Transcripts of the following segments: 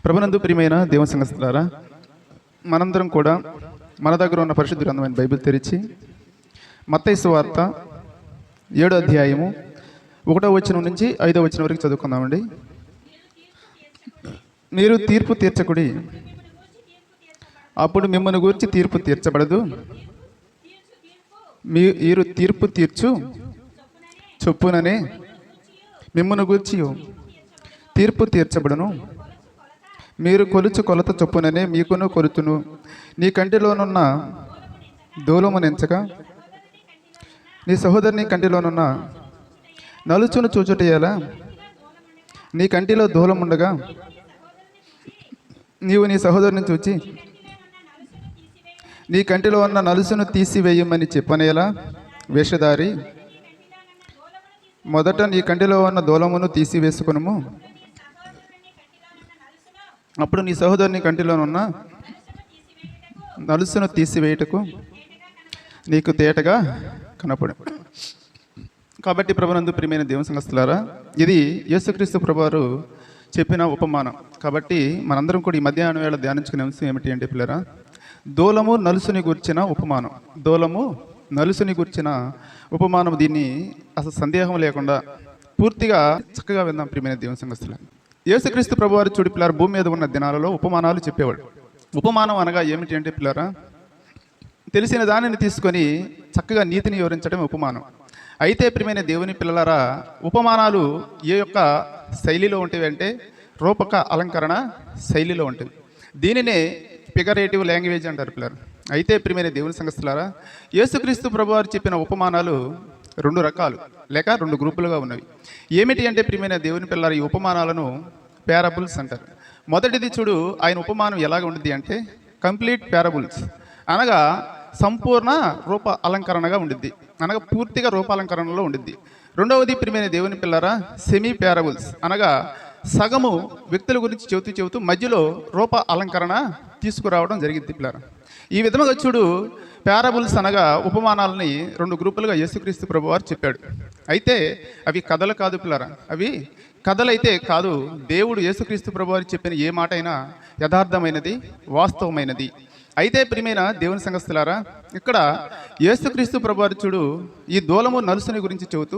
ప్రభునందు ప్రియమైన దేవుని సంగతులారా, మనందరం కూడా మన దగ్గర ఉన్న పరిశుద్ధ గ్రంథమైన బైబిల్ తెరిచి మత్తయి సువార్త 7వ అధ్యాయము 1వ వచనం నుంచి 5వ వచనం వరకు చదువుకుందామండి. మీరు తీర్పు తీర్చకుడి, అప్పుడు మిమ్మల్ని గురించి తీర్పు తీర్చబడదు. మీరు తీర్పు తీర్చు చొప్పుననే మిమ్మల్ని గురించి తీర్పు తీర్చబడును. మీరు కొలుచు కొలత చొప్పుననే మీకును కొలుతును. నీ కంటిలోనున్న దూలమునెంచగా నీ సహోదరుని కంటిలోనున్న నలుచును చూచుటేలా నీ కంటిలో దూలముండగా నీవు నీ సహోదరుని చూచి నీ కంటిలో ఉన్న నలుసును తీసివేయమని చెప్పనేలా వేషధారి, మొదట నీ కంటిలో ఉన్న దూలమును తీసివేసుకునుము, అప్పుడు నీ సహోదరుని కంటిలోనున్న నలుసును తీసివేయటకు నీకు తేటగా కనపడు. కాబట్టి ప్రభునందు ప్రియమైన దేవుని సంగతులారా, ఇది యేసుక్రీస్తు ప్రభువారు చెప్పిన ఉపమానం. కాబట్టి మనందరం కూడా ఈ మధ్యాహ్నం వేళ ధ్యానించుకునే అంశం ఏమిటి అంటే పిల్లరా, దూలము నలుసుని గుర్చిన ఉపమానం. దూలము నలుసుని గుర్చిన ఉపమానం. దీన్ని అసలు సందేహం లేకుండా పూర్తిగా చక్కగా విందాం ప్రియమైన దేవుని సంగతులారా. యేసుక్రీస్తు ప్రభువారు చూడు పిల్లరా, భూమి మీద ఉన్న దినాలలో ఉపమానాలు చెప్పేవాడు. ఉపమానం అనగా ఏమిటి అంటే పిల్లరా, తెలిసిన దానిని తీసుకొని చక్కగా నీతిని వివరించడం ఉపమానం. అయితే ప్రియమైన దేవుని పిల్లలారా, ఉపమానాలు ఏ యొక్క శైలిలో ఉంటాయి అంటే రూపక అలంకరణ శైలిలో ఉంటుంది. దీనినే ఫిగరేటివ్ లాంగ్వేజ్ అంటారు పిల్లలు. అయితే ప్రియమైన దేవుని సంగతులారా, యేసుక్రీస్తు ప్రభువారు చెప్పిన ఉపమానాలు 2 రకాలు లేక 2 గ్రూపులుగా ఉన్నవి. ఏమిటి అంటే ప్రియమైన దేవుని పిల్లలు, ఈ ఉపమానాలను పారబుల్స్ అంటారు. మొదటిది చూడు, ఆయన ఉపమానం ఎలాగ ఉంటుంది అంటే కంప్లీట్ పారబుల్స్ అనగా సంపూర్ణ రూప అలంకరణగా ఉండిద్ది, అనగా పూర్తిగా రూపాలంకరణలో ఉండిద్ది. రెండవది ప్రియమైన దేవుని పిల్లరా, సెమీ పారబుల్స్ అనగా సగము వ్యక్తుల గురించి చెబుతూ మధ్యలో రూప అలంకరణ తీసుకురావడం జరిగింది పిల్లరా. ఈ విధంగా చూడు, పారబుల్స్ అనగా ఉపమానాలని 2 గ్రూపులుగా యేసుక్రీస్తు ప్రభువారు చెప్పాడు. అయితే అవి కథలు కాదు పిల్లరా, అవి కథలైతే కాదు. దేవుడు యేసుక్రీస్తు ప్రభువారు చెప్పిన ఏ మాట అయినా యథార్థమైనది, వాస్తవమైనది. అయితే ప్రియమైన దేవుని సంగతులారా, ఇక్కడ యేసుక్రీస్తు ప్రభువారు చూడు ఈ దూలము నలుసుని గురించి చెబుతూ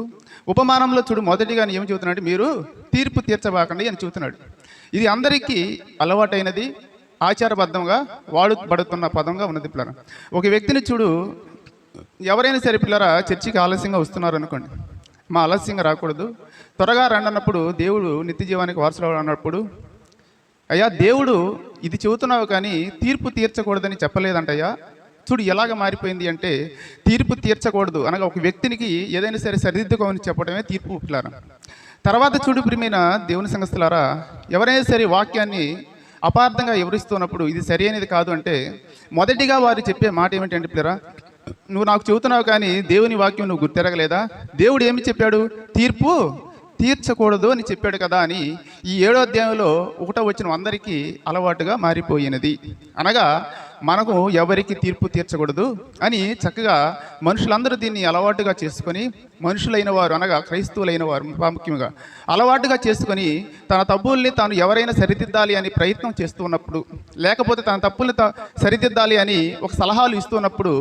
ఉపమానంలో చూడు మొదటిగా ఏమి చెబుతున్నాడు, మీరు తీర్పు తీర్చబాకండి అని చెబుతున్నాడు. ఇది అందరికీ అలవాటైనది, ఆచారబద్ధంగా వాడబడుతున్న పదంగా ఉన్నది పిల్లరా. ఒక వ్యక్తిని చూడు, ఎవరైనా సరే పిల్లరా చర్చికి ఆలస్యంగా వస్తున్నారు అనుకోండి, మా ఆలస్యంగా రాకూడదు, త్వరగా రండి అన్నప్పుడు, దేవుడు నిత్య జీవానికి వారసులు అన్నప్పుడు, అయ్యా దేవుడు ఇది చెబుతున్నావు కానీ తీర్పు తీర్చకూడదని చెప్పలేదంటయ్యా. చూడు ఎలాగ మారిపోయింది అంటే, తీర్పు తీర్చకూడదు అనగా ఒక వ్యక్తినికి ఏదైనా సరే సరిదిద్దుకోమని చెప్పడమే తీర్పు పిల్లరా. తర్వాత చూడు ప్రియమైన దేవుని సంగతులారా, ఎవరైనా సరే వాక్యాన్ని అపార్థంగా వివరిస్తున్నప్పుడు ఇది సరి అనేది కాదు అంటే మొదటిగా వారు చెప్పే మాట ఏమిటంటే పిల్లరా, నువ్వు నాకు చెబుతున్నావు కానీ దేవుని వాక్యం నువ్వు గుర్తెరగలేదా? దేవుడు ఏమి చెప్పాడు? తీర్పు తీర్చకూడదు అని చెప్పాడు కదా అని ఈ 7వ అధ్యాయంలో 1వ వచనం అందరికీ అలవాటుగా మారిపోయినది. అనగా మనకు ఎవరికి తీర్పు తీర్చకూడదు అని చక్కగా మనుషులందరూ దీన్ని అలవాటుగా చేసుకొని, మనుషులైన వారు అనగా క్రైస్తవులైన వారు ప్రాముఖ్యంగా అలవాటుగా చేసుకొని తన తప్పుల్ని తాను ఎవరైనా సరిదిద్దాలి అని ప్రయత్నం చేస్తూ ఉన్నప్పుడు, లేకపోతే తన తప్పుల్ని సరిదిద్దాలి అని ఒక సలహాలు ఇస్తున్నప్పుడు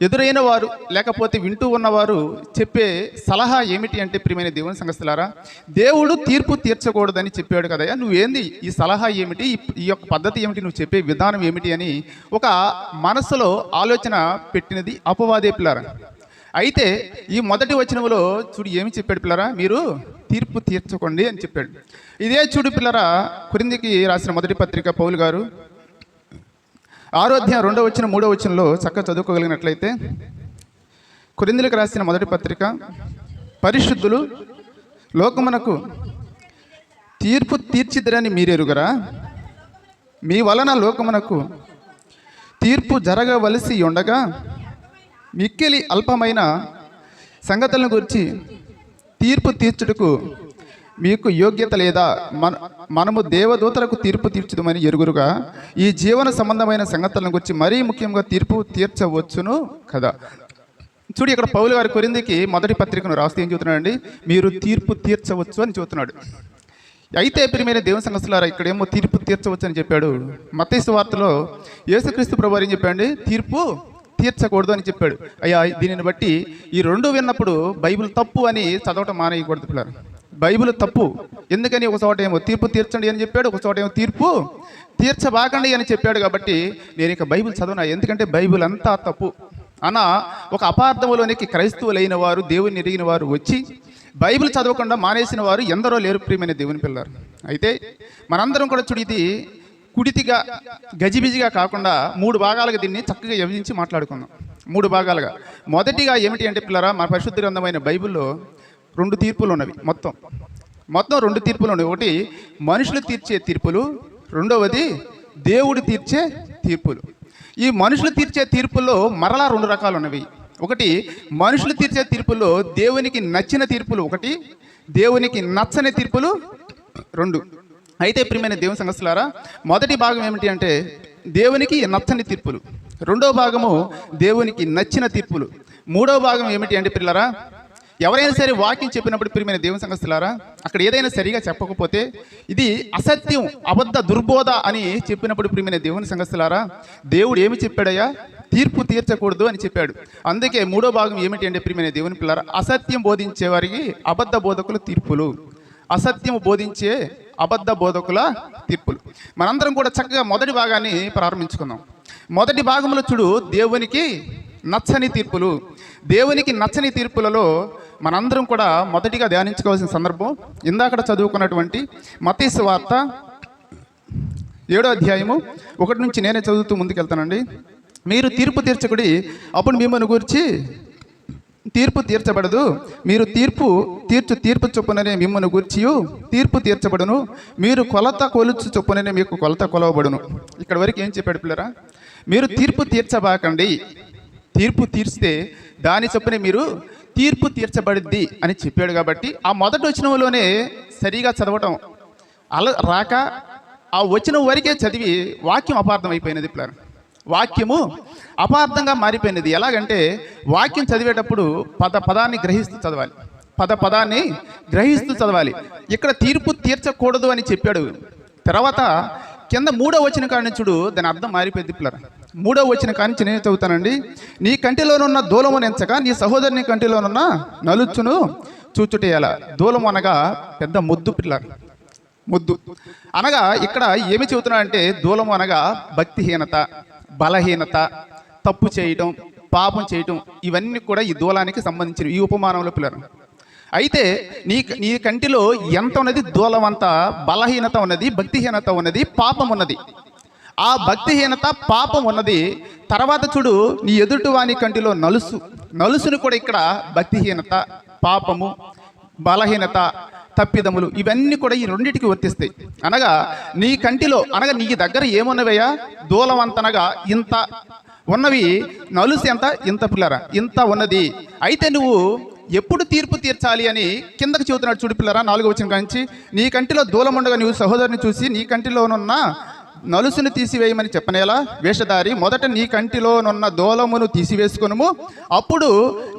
ఎదురైన వారు లేకపోతే వింటూ ఉన్నవారు చెప్పే సలహా ఏమిటి అంటే ప్రియమైన దేవుని సంగతులారా, దేవుడు తీర్పు తీర్చకూడదని చెప్పాడు కదయ్యా, నువ్వేంది ఈ సలహా ఏమిటి, ఈ యొక్క పద్ధతి ఏమిటి, నువ్వు చెప్పే విధానం ఏమిటి అని ఒక మనసులో ఆలోచన పెట్టినది అపవాదే పిల్లరా. అయితే ఈ మొదటి వచనంలో చూడు ఏమి చెప్పాడు పిల్లరా, మీరు తీర్పు తీర్చుకోండి అని చెప్పాడు. ఇదే చూడు పిల్లరా, కొరింథీకి రాసిన మొదటి పత్రిక పౌలు గారు 6వ అధ్యాయం 2వ వచనం 3వ వచనంలో చక్కగా చదువుకోగలిగినట్లయితే, కొరింథీలకు రాసిన మొదటి పత్రిక, పరిశుద్ధులు లోకమునకు తీర్పు తీర్చిద్దరని మీరెరుగరా? మీ వలన లోకమునకు తీర్పు జరగవలసి ఉండగా మిక్కిలి అల్పమైన సంగతులను గురించి తీర్పు తీర్చుటకు మీకు యోగ్యత లేదా? మనము దేవదూతలకు తీర్పు తీర్చుదామని ఎరుగురుగా ఈ జీవన సంబంధమైన సంగతులను గురించి మరీ ముఖ్యంగా తీర్పు తీర్చవచ్చును కదా. చూడు ఇక్కడ పౌలు గారి కొరింథీకి మొదటి పత్రికను రాస్తే ఏం చెబుతున్నాడండి, మీరు తీర్పు తీర్చవచ్చు అని చెబుతున్నాడు. అయితే ప్రియమైన దేవుని సంఘస్థులారా, ఇక్కడేమో తీర్పు తీర్చవచ్చు అని చెప్పాడు. మత్తయి సువార్తలో యేసుక్రీస్తు ప్రభువారు ఏం చెప్పాడు? తీర్పు తీర్చకూడదు అని చెప్పాడు. అయ్యా, దీనిని బట్టి ఈ రెండు విన్నప్పుడు బైబిల్ తప్పు అని చదవటం మానేయకూడదు పిల్లలు. బైబిల్ తప్పు ఎందుకని? ఒక చోట ఏమో తీర్పు తీర్చండి అని చెప్పాడు, ఒక చోట ఏమో తీర్పు తీర్చబాకండి అని చెప్పాడు. కాబట్టి నేను ఇక బైబిల్ చదవనా, ఎందుకంటే బైబిల్ అంతా తప్పు అన్న ఒక అపార్థములోనికి క్రైస్తవులైన వారు, దేవుని ఎరిగిన వారు వచ్చి బైబిల్ చదవకుండా మానేసిన వారు ఎందరో లేరు ప్రియమైన దేవుని పిల్లలు. అయితే మనందరం కూడా చూడు, ఇది కుడితిగా గజిబిజిగా కాకుండా 3 భాగాలుగా దీన్ని చక్కగా విభజించి మాట్లాడుకుందాం. 3 భాగాలుగా. మొదటిగా ఏమిటి అంటే పిల్లరా, మన పరిశుద్ధ గ్రంథమైన బైబిల్లో 2 తీర్పులు ఉన్నవి. మొత్తం 2 తీర్పులు ఉన్నవి. ఒకటి మనుషులు తీర్చే తీర్పులు, రెండవది దేవుడు తీర్చే తీర్పులు. ఈ మనుషులు తీర్చే తీర్పుల్లో మరలా 2 రకాలు ఉన్నవి. ఒకటి మనుషులు తీర్చే తీర్పుల్లో దేవునికి నచ్చిన తీర్పులు ఒకటి, దేవునికి నచ్చని తీర్పులు 2. అయితే ప్రియమైన దేవుని సంఘస్థులారా, మొదటి భాగం ఏమిటి అంటే దేవునికి నచ్చని తీర్పులు, రెండవ భాగము దేవునికి నచ్చిన తీర్పులు, మూడవ భాగం ఏమిటి అంటే పిల్లరా, ఎవరైనా సరే వాక్యం చెప్పినప్పుడు ప్రియమైన దేవుని సంఘస్థులారా, అక్కడ ఏదైనా సరిగా చెప్పకపోతే ఇది అసత్యం, అబద్ధ, దుర్బోధ అని చెప్పినప్పుడు ప్రియమైన దేవుని సంఘస్థులారా, దేవుడు ఏమి చెప్పాడయ్యా? తీర్పు తీర్చకూడదు అని చెప్పాడు. అందుకే మూడో భాగం ఏమిటి అంటే ప్రియమైన దేవుని పిల్లరా, అసత్యం బోధించే వారికి అబద్ధ బోధకుల తీర్పులు, అసత్యం బోధించే అబద్ధ బోధకుల తీర్పులు. మనందరం కూడా చక్కగా మొదటి భాగాన్ని ప్రారంభించుకుందాం. మొదటి భాగంలో చూడు, దేవునికి నచ్చని తీర్పులు. దేవునికి నచ్చని తీర్పులలో మనందరం కూడా మొదటిగా ధ్యానించుకోవాల్సిన సందర్భం ఇందాక చదువుకున్నటువంటి మత్తయి సువార్త 7వ అధ్యాయము 1 నుంచి నేనే చదువుతూ ముందుకెళ్తానండి. మీరు తీర్పు తీర్చకుడి, అప్పుడు మిమ్మల్ని గురించి తీర్పు తీర్చబడదు. మీరు తీర్పు చొప్పుననే మిమ్మల్ని గురించి తీర్పు తీర్చబడును. మీరు కొలత కొలుచు చొప్పుననే మీకు కొలత కొలవబడును. ఇక్కడ వరకు ఏం చెప్పాడు పిల్లరా? మీరు తీర్పు తీర్చబాకండి, తీర్పు తీర్చితే దాని చొప్పునే మీరు తీర్పు తీర్చబడిద్ది అని చెప్పాడు. కాబట్టి ఆ మొదటి వచనంలోనే సరిగా చదవటం రాక ఆ వచనం వరకే చదివి వాక్యం అపార్థం అయిపోయినది పిల్లరా. వాక్యము అపార్థంగా మారిపోయినది. ఎలాగంటే వాక్యం చదివేటప్పుడు పదాన్ని గ్రహిస్తూ చదవాలి, పదాన్ని గ్రహిస్తూ చదవాలి. ఇక్కడ తీర్పు తీర్చకూడదు అని చెప్పాడు. తర్వాత కింద 3వ వచనం కాడి నుంచి చూడు, దాని అర్థం మారిపోయింది పిల్లరా. 3వ వచనం కాడి నుంచి నేను చదువుతానండి. నీ కంటిలోనున్న దూలము నెంచక నీ సహోదరుని కంటిలోనున్న నలుచును చూచుటేయాల. దూలము అనగా పెద్ద ముద్దు పిల్లరా, ముద్దు అనగా ఇక్కడ ఏమి చెబుతున్నాడంటే దూలము అనగా భక్తిహీనత, బలహీనత, తప్పు చేయటం, పాపం చేయటం, ఇవన్నీ కూడా ఈ దూలానికి సంబంధించిన ఈ ఉపమానంలో పిల్లలు. అయితే నీ కంటిలో ఎంత ఉన్నది? దూలం అంతా బలహీనత ఉన్నది, భక్తిహీనత ఉన్నది, పాపం ఉన్నది. ఆ భక్తిహీనత, పాపం ఉన్నది. తర్వాత చూడు, నీ ఎదుటి వాని కంటిలో నలుసును కూడా ఇక్కడ భక్తిహీనత, పాపము, బలహీనత, తప్పిదములు, ఇవన్నీ కూడా ఈ రెండింటికి వర్తిస్తాయి. అనగా నీ కంటిలో, అనగా నీ దగ్గర ఏమున్నవయ్యా? దూలం అంతనగా ఇంత ఉన్నవి, నలుసు ఎంత? ఇంత పిల్లరా, ఇంత ఉన్నది. అయితే నువ్వు ఎప్పుడు తీర్పు తీర్చాలి అని కిందకు చెబుతున్నాడు చూడు పిల్లరా. 4వ వచనం కాంచి, నీ కంటిలో దూలం ఉండగా నువ్వు సహోదరుని చూసి నీ కంటిలోనున్న నలుసును తీసివేయమని చెప్పనేలా? వేషధారి, మొదట నీ కంటిలోనున్న దూలమును తీసివేసుకును, అప్పుడు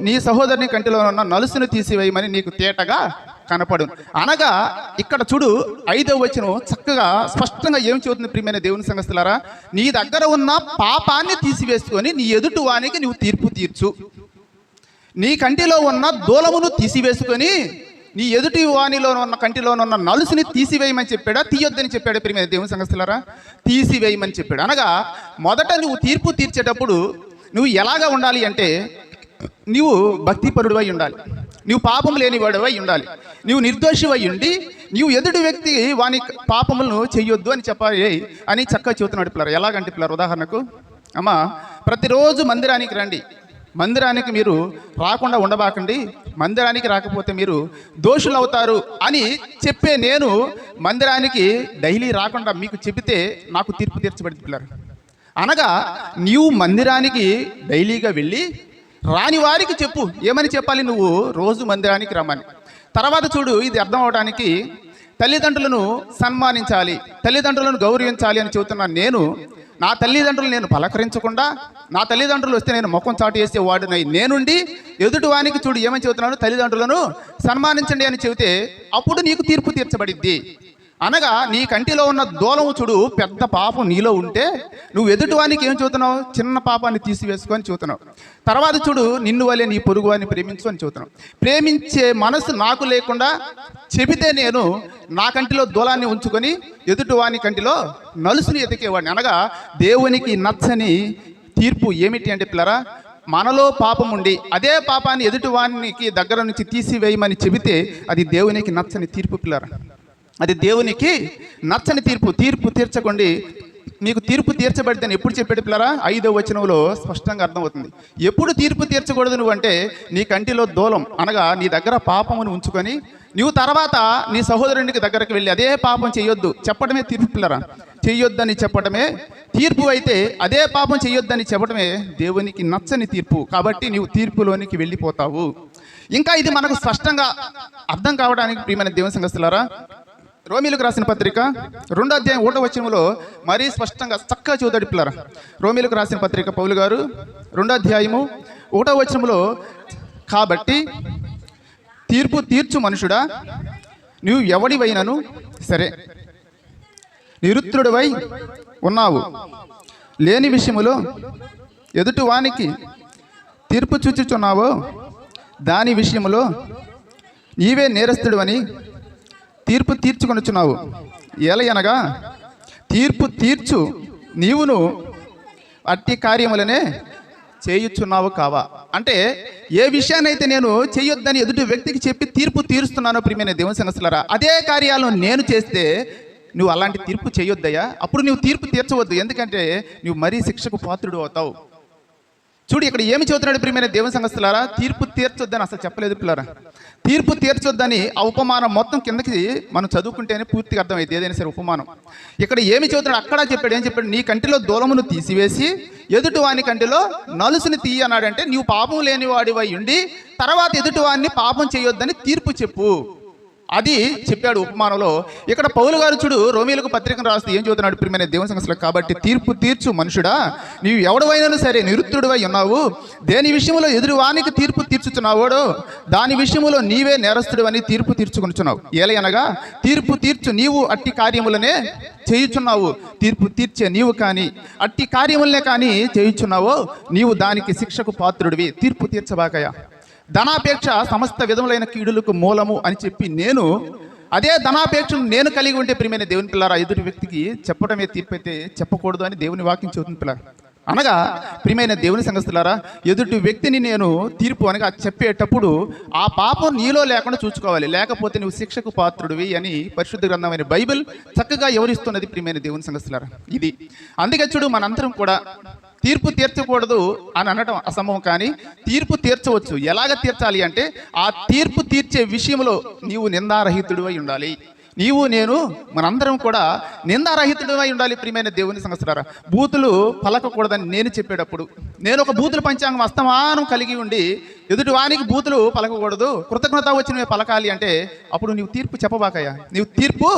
నీ సహోదరుని కంటిలోనున్న నలుసును తీసివేయమని నీకు తేటగా కనపడు. అనగా ఇక్కడ చూడు 5వ వచనం చక్కగా స్పష్టంగా ఏం చెబుతుంది ప్రియమైన దేవుని సంఘస్థులారా? నీ దగ్గర ఉన్న పాపాన్ని తీసివేసుకొని నీ ఎదుటి వానికి నువ్వు తీర్పు తీర్చు. నీ కంటిలో ఉన్న దూలమును తీసివేసుకొని నీ ఎదుటి వానిలో ఉన్న కంటిలోనున్న నలుసుని తీసివేయమని చెప్పాడా, తీయొద్దని చెప్పాడు ప్రియమైన దేవుని సంఘస్థులారా? తీసివేయమని చెప్పాడు. అనగా మొదట నువ్వు తీర్పు తీర్చేటప్పుడు నువ్వు ఎలాగా ఉండాలి అంటే, నువ్వు భక్తిపరుడివై ఉండాలి, నువ్వు పాపం లేనివాడివై ఉండాలి, నువ్వు నిర్దోషివై ఉండి నువ్వు ఎదుటి వ్యక్తి వాని పాపములను చెయ్యొద్దు అని చెప్పాలి అని చక్కగా చెబుతున్నాడు పిల్లలు. ఎలాగంటే పిల్లలు, ఉదాహరణకు అమ్మ, ప్రతిరోజు మందిరానికి రండి, మందిరానికి మీరు రాకుండా ఉండబాకండి, మందిరానికి రాకపోతే మీరు దోషులు అవుతారు అని చెప్పే నేను మందిరానికి డైలీ రాకుండా మీకు చెబితే నాకు తీర్పు తీర్చబడింది పిల్లలు. అనగా నీవు మందిరానికి డైలీగా వెళ్ళి రాని వారికి చెప్పు. ఏమని చెప్పాలి? నువ్వు రోజు మందిరానికి రమ్మని. తర్వాత చూడు, ఇది అర్థం అవడానికి తల్లిదండ్రులను సన్మానించాలి, తల్లిదండ్రులను గౌరవించాలి అని చెబుతున్నాను నేను. నా తల్లిదండ్రులు నేను పలకరించకుండా, నా తల్లిదండ్రులు వస్తే నేను ముఖం చాటు వేసే వాడినై నేనుండి ఎదుటి వానికి చూడు ఏమని చెబుతున్నాను? తల్లిదండ్రులను సన్మానించండి అని చెబితే అప్పుడు నీకు తీర్పు తీర్చబడిద్ది. అనగా నీ కంటిలో ఉన్న దూలము చూడు, పెద్ద పాపం నీలో ఉంటే నువ్వు ఎదుటివానికి ఏం చూస్తున్నావు? చిన్న పాపాన్ని తీసివేసుకొని చూస్తున్నావు. తర్వాత చూడు, నిన్ను వలె నీ పొరుగువాన్ని ప్రేమించు అని చూస్తున్నావు. ప్రేమించే మనసు నాకు లేకుండా చెబితే నేను నా కంటిలో దూలాన్ని ఉంచుకొని ఎదుటివాని కంటిలో నలుసుని ఎతికేవాడిని. అనగా దేవునికి నచ్చని తీర్పు ఏమిటి అంటే పిల్లరా, మనలో పాపం ఉండి అదే పాపాన్ని ఎదుటివానికి దగ్గర నుంచి తీసివేయమని చెబితే అది దేవునికి నచ్చని తీర్పు పిల్లరా. అది దేవునికి నచ్చని తీర్పు. తీర్పు తీర్చకండి, మీకు తీర్పు తీర్చబడితే ఎప్పుడు చెప్పాడు పిల్లరా? 5వ వచనంలో స్పష్టంగా అర్థమవుతుంది. ఎప్పుడు తీర్పు తీర్చకూడదు నువ్వు అంటే, నీ కంటిలో దూలం అనగా నీ దగ్గర పాపమును ఉంచుకొని నువ్వు తర్వాత నీ సహోదరునికి దగ్గరకు వెళ్ళి అదే పాపం చేయొద్దు చెప్పడమే తీర్పు పిల్లరా. చెయ్యొద్దని చెప్పడమే తీర్పు అయితే అదే పాపం చెయ్యొద్దని చెప్పడమే దేవునికి నచ్చని తీర్పు. కాబట్టి నీవు తీర్పులోనికి వెళ్ళిపోతావు. ఇంకా ఇది మనకు స్పష్టంగా అర్థం కావడానికి ప్రియమైన దేవుని సంఘస్థులారా, రోమీలకు రాసిన పత్రిక 2వ అధ్యాయం 1వ వచనంలో మరీ స్పష్టంగా చక్కగా చూద్దాడు పిల్లరా. రోమీలకు రాసిన పత్రిక పౌలు గారు 2వ అధ్యాయము 1వ వచనంలో, కాబట్టి తీర్పు తీర్చు మనుషుడా, నువ్వు ఎవడివైనను సరే నిరుత్రుడివై ఉన్నావు, లేని విషయములో ఎదుటివానికి తీర్పు చూచుచున్నావో దాని విషయములో నీవే నేరస్తుడు అని తీర్పు తీర్చుకొనుచున్నావు. ఏలయనగా తీర్పు తీర్చు నీవును అట్టి కార్యములనే చేయుచున్నావు కావా. అంటే ఏ విషయాన్నైతే నేను చేయొద్దని ఎదుటి వ్యక్తికి చెప్పి తీర్పు తీరుస్తున్నానో ప్రియమైన దేవుని సంఘస్థులారా, అదే కార్యాలను నేను చేస్తే నువ్వు అలాంటి తీర్పు చేయొద్దయ్యా. అప్పుడు నువ్వు తీర్పు తీర్చవద్దు, ఎందుకంటే నువ్వు మరీ శిక్షకు పాత్రుడు అవుతావు. చూడు ఇక్కడ ఏమి చెబుతున్నాడు ప్రియమైన దేవుని సంఘస్థులారా, తీర్పు తీర్చొద్దని అసలు చెప్పలేదు పిల్లరా. తీర్పు తీర్చొద్దని ఆ ఉపమానం మొత్తం కిందకి మనం చదువుకుంటేనే పూర్తిగా అర్థమైంది ఏదైనా సరే ఉపమానం. ఇక్కడ ఏమి చెబుతున్నాడు? అక్కడ చెప్పాడు, ఏం చెప్పాడు? నీ కంటిలో దూలమును తీసివేసి ఎదుటివాని కంటిలో నలుసుని తీయి అన్నాడంటే నీవు పాపం లేని వాడివై ఉండి తర్వాత ఎదుటివాన్ని పాపం చేయొద్దని తీర్పు చెప్పు. అది చెప్పాడు ఉపమానంలో. ఇక్కడ పౌలు గారు చూడు రోమీలకు పత్రికను రాస్తూ ఏం చదువుతున్నాడు ప్రియమైన దేవుని సంఘస్థులకు, కాబట్టి తీర్పు తీర్చు మనుషుడా, నీవు ఎవడవైనా సరే నిరుత్తుడివై ఉన్నావు, దేని విషయంలో ఎదురువానికి తీర్పు తీర్చుచున్నావోడో దాని విషయంలో నీవే నేరస్తుడు అని తీర్పు తీర్చుకొనుచున్నావు. ఏలయనగా తీర్పు తీర్చు నీవు అట్టి కార్యములనే చేయుచున్నావు, తీర్పు తీర్చే నీవు కానీ అట్టి కార్యములనే కానీ చేయుచున్నావో నీవు దానికి శిక్షకు పాత్రుడివి. తీర్పు తీర్చబాకయా. ధనాపేక్ష సమస్త విధములైన కీడులకు మూలము అని చెప్పి నేను అదే ధనాపేక్షను నేను కలిగి ఉంటే ప్రియమైన దేవుని పిల్లారా, ఎదుటి వ్యక్తికి చెప్పడమే తీర్పు అయితే చెప్పకూడదు అని దేవుని వాక్యం చెబుతుంది పిల్లరా. అనగా ప్రియమైన దేవుని సంఘస్థులారా, ఎదుటి వ్యక్తిని నేను తీర్పు అనగా చెప్పేటప్పుడు ఆ పాపం నీలో లేకుండా చూసుకోవాలి, లేకపోతే నువ్వు శిక్షకు పాత్రుడివి అని పరిశుద్ధ గ్రంథమైన బైబిల్ చక్కగా వివరిస్తున్నది ప్రియమైన దేవుని సంఘస్థులారా. ఇది అందుకే చూడు మనందరం కూడా తీర్పు తీర్చకూడదు అని అనడం అసంభవం, కానీ తీర్పు తీర్చవచ్చు. ఎలాగ తీర్చాలి అంటే ఆ తీర్పు తీర్చే విషయంలో నీవు నిందారహితుడు అయి ఉండాలి. నీవు నేను మనందరం కూడా నిందారహితుడమై ఉండాలి ప్రియమైన దేవుని సంఘస్థులారా. బూతులు పలకకూడదని నేను చెప్పేటప్పుడు నేను ఒక బూతుల పంచాంగం అస్తమానం కలిగి ఉండి ఎదుటి వానికి బూతులు పలకకూడదు, కృతజ్ఞత వచ్చినవి పలకాలి అంటే అప్పుడు నీవు తీర్పు చెప్పబాకయ్యా, నీవు తీర్పు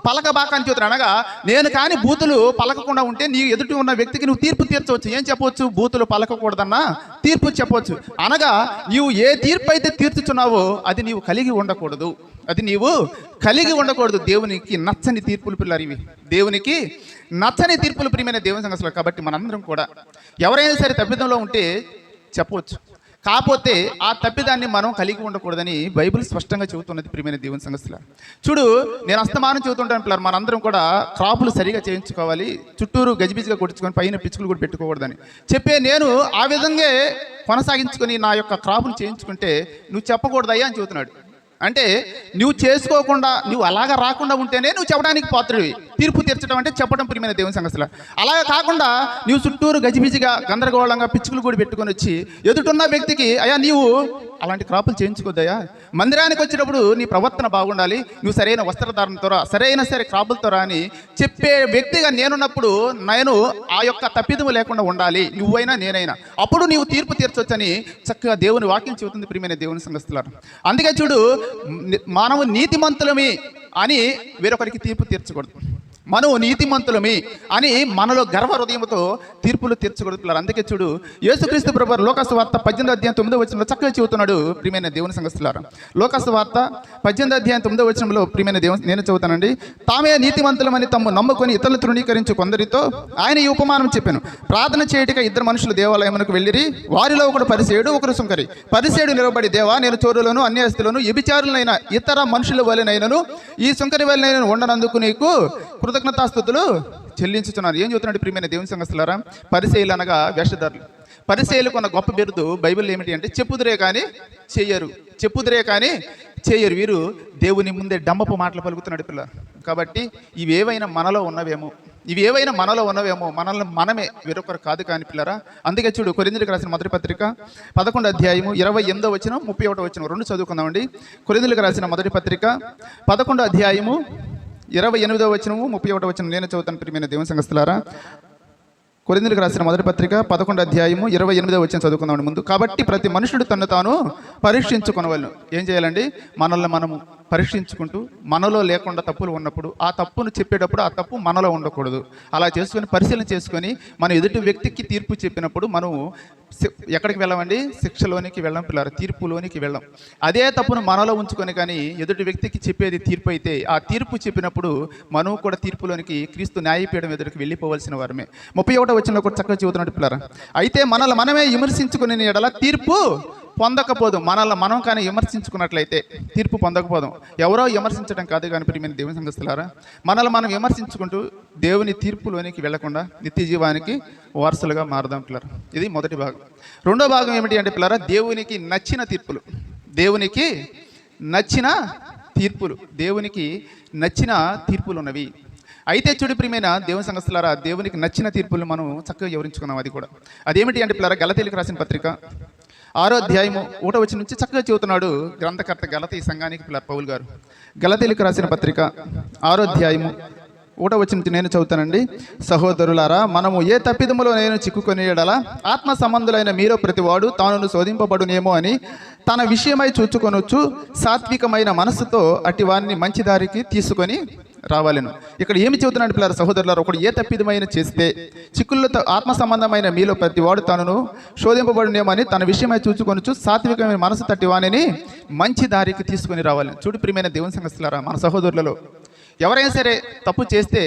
పలకబాక అని చెబుతారు. అనగా నేను కానీ బూతులు పలకకుండా ఉంటే నీ ఎదుటి ఉన్న వ్యక్తికి నువ్వు తీర్పు తీర్చవచ్చు. ఏం చెప్పవచ్చు? బూతులు పలకకూడదన్నా తీర్పు చెప్పవచ్చు. అనగా నీవు ఏ తీర్పు అయితే తీర్చుచున్నావో అది నీవు కలిగి ఉండకూడదు, అది నీవు కలిగి ఉండకూడదు. దేవునికి నచ్చని తీర్పులు పిల్లలు ఇవి, దేవునికి నచ్చని తీర్పులు ప్రియమైన దేవుని సంఘస్థులు. కాబట్టి మనందరం కూడా ఎవరైనా సరే తప్పిదంలో ఉంటే చెప్పవచ్చు, కాకపోతే ఆ తప్పిదాన్ని మనం కలిగి ఉండకూడదని బైబిల్ స్పష్టంగా చెబుతున్నది ప్రియమైన దేవుని సంఘస్థులు. చూడు నేను అస్తమానం చెబుతుంటాను పిల్లలు, మనందరం కూడా క్రాపులు సరిగా చేయించుకోవాలి, చుట్టూరు గజిబిజిగా కొట్టుకొని పైన పిచ్చుకలు కూడా పెట్టుకోకూడదని చెప్పే నేను ఆ విధంగా కొనసాగించుకొని నా యొక్క క్రాపులు చేయించుకుంటే నువ్వు చెప్పకూడదయ్యా అని చెబుతున్నాడు. అంటే నువ్వు చేసుకోకుండా నువ్వు అలాగా రాకుండా ఉంటేనే నువ్వు చెప్పడానికి పాత్రుడివి. తీర్పు తీర్చడం అంటే చెప్పడం ప్రియమైన దేవుని సంఘస్థులు. అలాగే కాకుండా నువ్వు చుట్టూరు గజిబిజిగా గందరగోళంగా పిచ్చుకలు కూడా పెట్టుకొని వచ్చి ఎదుటిన్న వ్యక్తికి అయ్యా నీవు అలాంటి క్రాపులు చేయించుకోద్దయ్యా, మందిరానికి వచ్చేటప్పుడు నీ ప్రవర్తన బాగుండాలి, నువ్వు సరైన వస్త్రధారణతో రా, సరైన సరే క్రాపులతో రా అని చెప్పే వ్యక్తిగా నేనున్నప్పుడు నేను ఆ యొక్క తప్పిదము లేకుండా ఉండాలి, నువ్వైనా నేనైనా, అప్పుడు నీవు తీర్పు తీర్చొచ్చని చక్కగా దేవుని వాక్యం చెబుతుంది ప్రియమైన దేవుని సంఘస్థులారు. అందుకే చూడు మనము నీతిమంతులమి అని వేరొకరికి తీర్పు తీర్చకూడదు. మనము నీతిమంతులమి అని మనలో గర్వ హృదయంతో తీర్పులు తీర్చగలుగుతున్నారు. అందుకే చూడు, యేసుక్రీస్తు ప్రభువారు లోకాసు వార్త 18:9 చక్కగా చెబుతున్నాడు. ప్రియమైన దేవుని సంగస్తులారా, లోకాసు వార్త 18:9 ప్రియమైన దేవుని నేను చదువుతానండి. తామే నీతిమంతులమని తమ్ము నమ్ముకొని ఇతరులు తృణీకరించు కొందరితో ఆయన ఈ ఉపమానం చెప్పాను. ప్రార్థన చేయటిక ఇద్దరు మనుషులు దేవాలయమునకు వెళ్ళిరి. వారిలో ఒకడు పరిసేయుడు, ఒకరు సుంకరి. పరిసేయుడు నిలబడి, దేవా, నేను చోరులను అన్యాయస్తులను వ్యభిచారులైన ఇతర మనుషుల వలెనైనను ఈ సుంకరి వలెనైనా ఉండనందుకు నీకు కృతజ్ఞతాస్తుతులు చెల్లించుతున్నారు. ఏం చెబుతున్నాడు ప్రియమైన దేవుని సంగస్తులారా? పరిసేయులు అనగా వేషధారులు. పరిసేయులకు ఉన్న గొప్ప బిరుదు బైబిల్ ఏమిటి అంటే చెప్పుదురే కానీ చెయ్యరు, చెప్పుదురే కానీ చేయరు. వీరు దేవుని ముందే డంబపు మాటలు పలుకుతున్నాడు పిల్లలు. కాబట్టి ఇవేవైనా మనలో ఉన్నవేమో మనల్ని మనమే, వేరొకరు కాదు కానీ పిల్లరా. అందుకే చూడు, కొరింథీయులకు రాసిన మొదటి పత్రిక 11:28, 31, 2 చదువుకుందామండి. కొరింథీయులకు రాసిన మొదటి పత్రిక 11:28, 31, నేను చదువుతాను ప్రియమైన దేవుని సంగస్తులారా. కొరింథీయులకు రాసిన మొదటి పత్రిక 11:28 చదువుకుందాం ముందు. కాబట్టి ప్రతి మనుషుడు తను తాను పరీక్షించుకొనవలెను. ఏం చేయాలండి? మనల్ని మనము పరీక్షించుకుంటూ, మనలో లేకుండా తప్పులు ఉన్నప్పుడు ఆ తప్పును చెప్పేటప్పుడు ఆ తప్పు మనలో ఉండకూడదు. అలా చేసుకొని పరిశీలన చేసుకొని మన ఎదుటి వ్యక్తికి తీర్పు చెప్పినప్పుడు మనం ఎక్కడికి వెళ్ళమండి? శిక్షలోనికి వెళ్ళం పిల్లలు, తీర్పులోనికి వెళ్ళం. అదే తప్పును మనలో ఉంచుకొని కానీ ఎదుటి వ్యక్తికి చెప్పేది తీర్పు అయితే, ఆ తీర్పు చెప్పినప్పుడు మనం కూడా తీర్పులోనికి, క్రీస్తు న్యాయపీఠం ఎదుటికి వెళ్ళిపోవలసిన వారమే. 31 వచనంలో కూడా చక్కగా చెబుతున్నట్టు పిల్లరా, అయితే మనల్ని మనమే విమర్శించుకునే ఎడల తీర్పు పొందకపోదు. మనల్ని మనం కానీ విమర్శించుకున్నట్లయితే తీర్పు పొందకపోదాం. ఎవరో విమర్శించడం కాదు కానీ ప్రియమైన దేవుని సంగస్తులారా, మనల్ని మనం విమర్శించుకుంటూ దేవుని తీర్పులోనికి వెళ్లకుండా నిత్య జీవానికి వారసులుగా మారదాం పిల్లరా. ఇది మొదటి భాగం. రెండో భాగం ఏమిటి అంటే పిల్లరా, దేవునికి నచ్చిన తీర్పులు. దేవునికి నచ్చిన తీర్పులు, దేవునికి నచ్చిన తీర్పులు ఉన్నవి. అయితే చూడు ప్రియమైన దేవుని సంగస్తులారా, దేవునికి నచ్చిన తీర్పులు మనం చక్కగా వివరించుకున్నాం. అది కూడా అదేమిటి అంటే పిల్లరా, గలతీయులకు రాసిన పత్రిక 6:1 నుంచి చక్కగా చెబుతున్నాడు గ్రంథకర్త గలతీ సంఘానికి పిల్లర్ పౌలు గారు. గలతీయులకు రాసిన పత్రిక 6:1 నుంచి నేను చదువుతానండి. సహోదరులారా, మనము ఏ తప్పిదములో నేను చిక్కుకొని ఎడల ఆత్మ సంబంధులైన మీలో ప్రతివాడు తాను శోధింపబడునేమో అని తన విషయమై చూచుకొనొచ్చు సాత్వికమైన మనస్సుతో అట్టి వారిని మంచి దారికి తీసుకొని రావాలను. ఇక్కడ ఏమి చెబుతున్నాడు పిల్లలు? సహోదరులారా, ఒకడు ఏ తప్పిదమైన చేస్తే చిక్కులతో ఆత్మ సంబంధమైన మీలో ప్రతి వాడు తాను శోధింపబడునేమని తన విషయమై చూచుకొనొచ్చు సాత్వికమైన మనసు తట్టి వానిని మంచి దారికి తీసుకొని రావాలని. చూడు ప్రియమైన దేవుని సంగస్తులారా, మన సహోదరులలో ఎవరైనా సరే తప్పు చేస్తే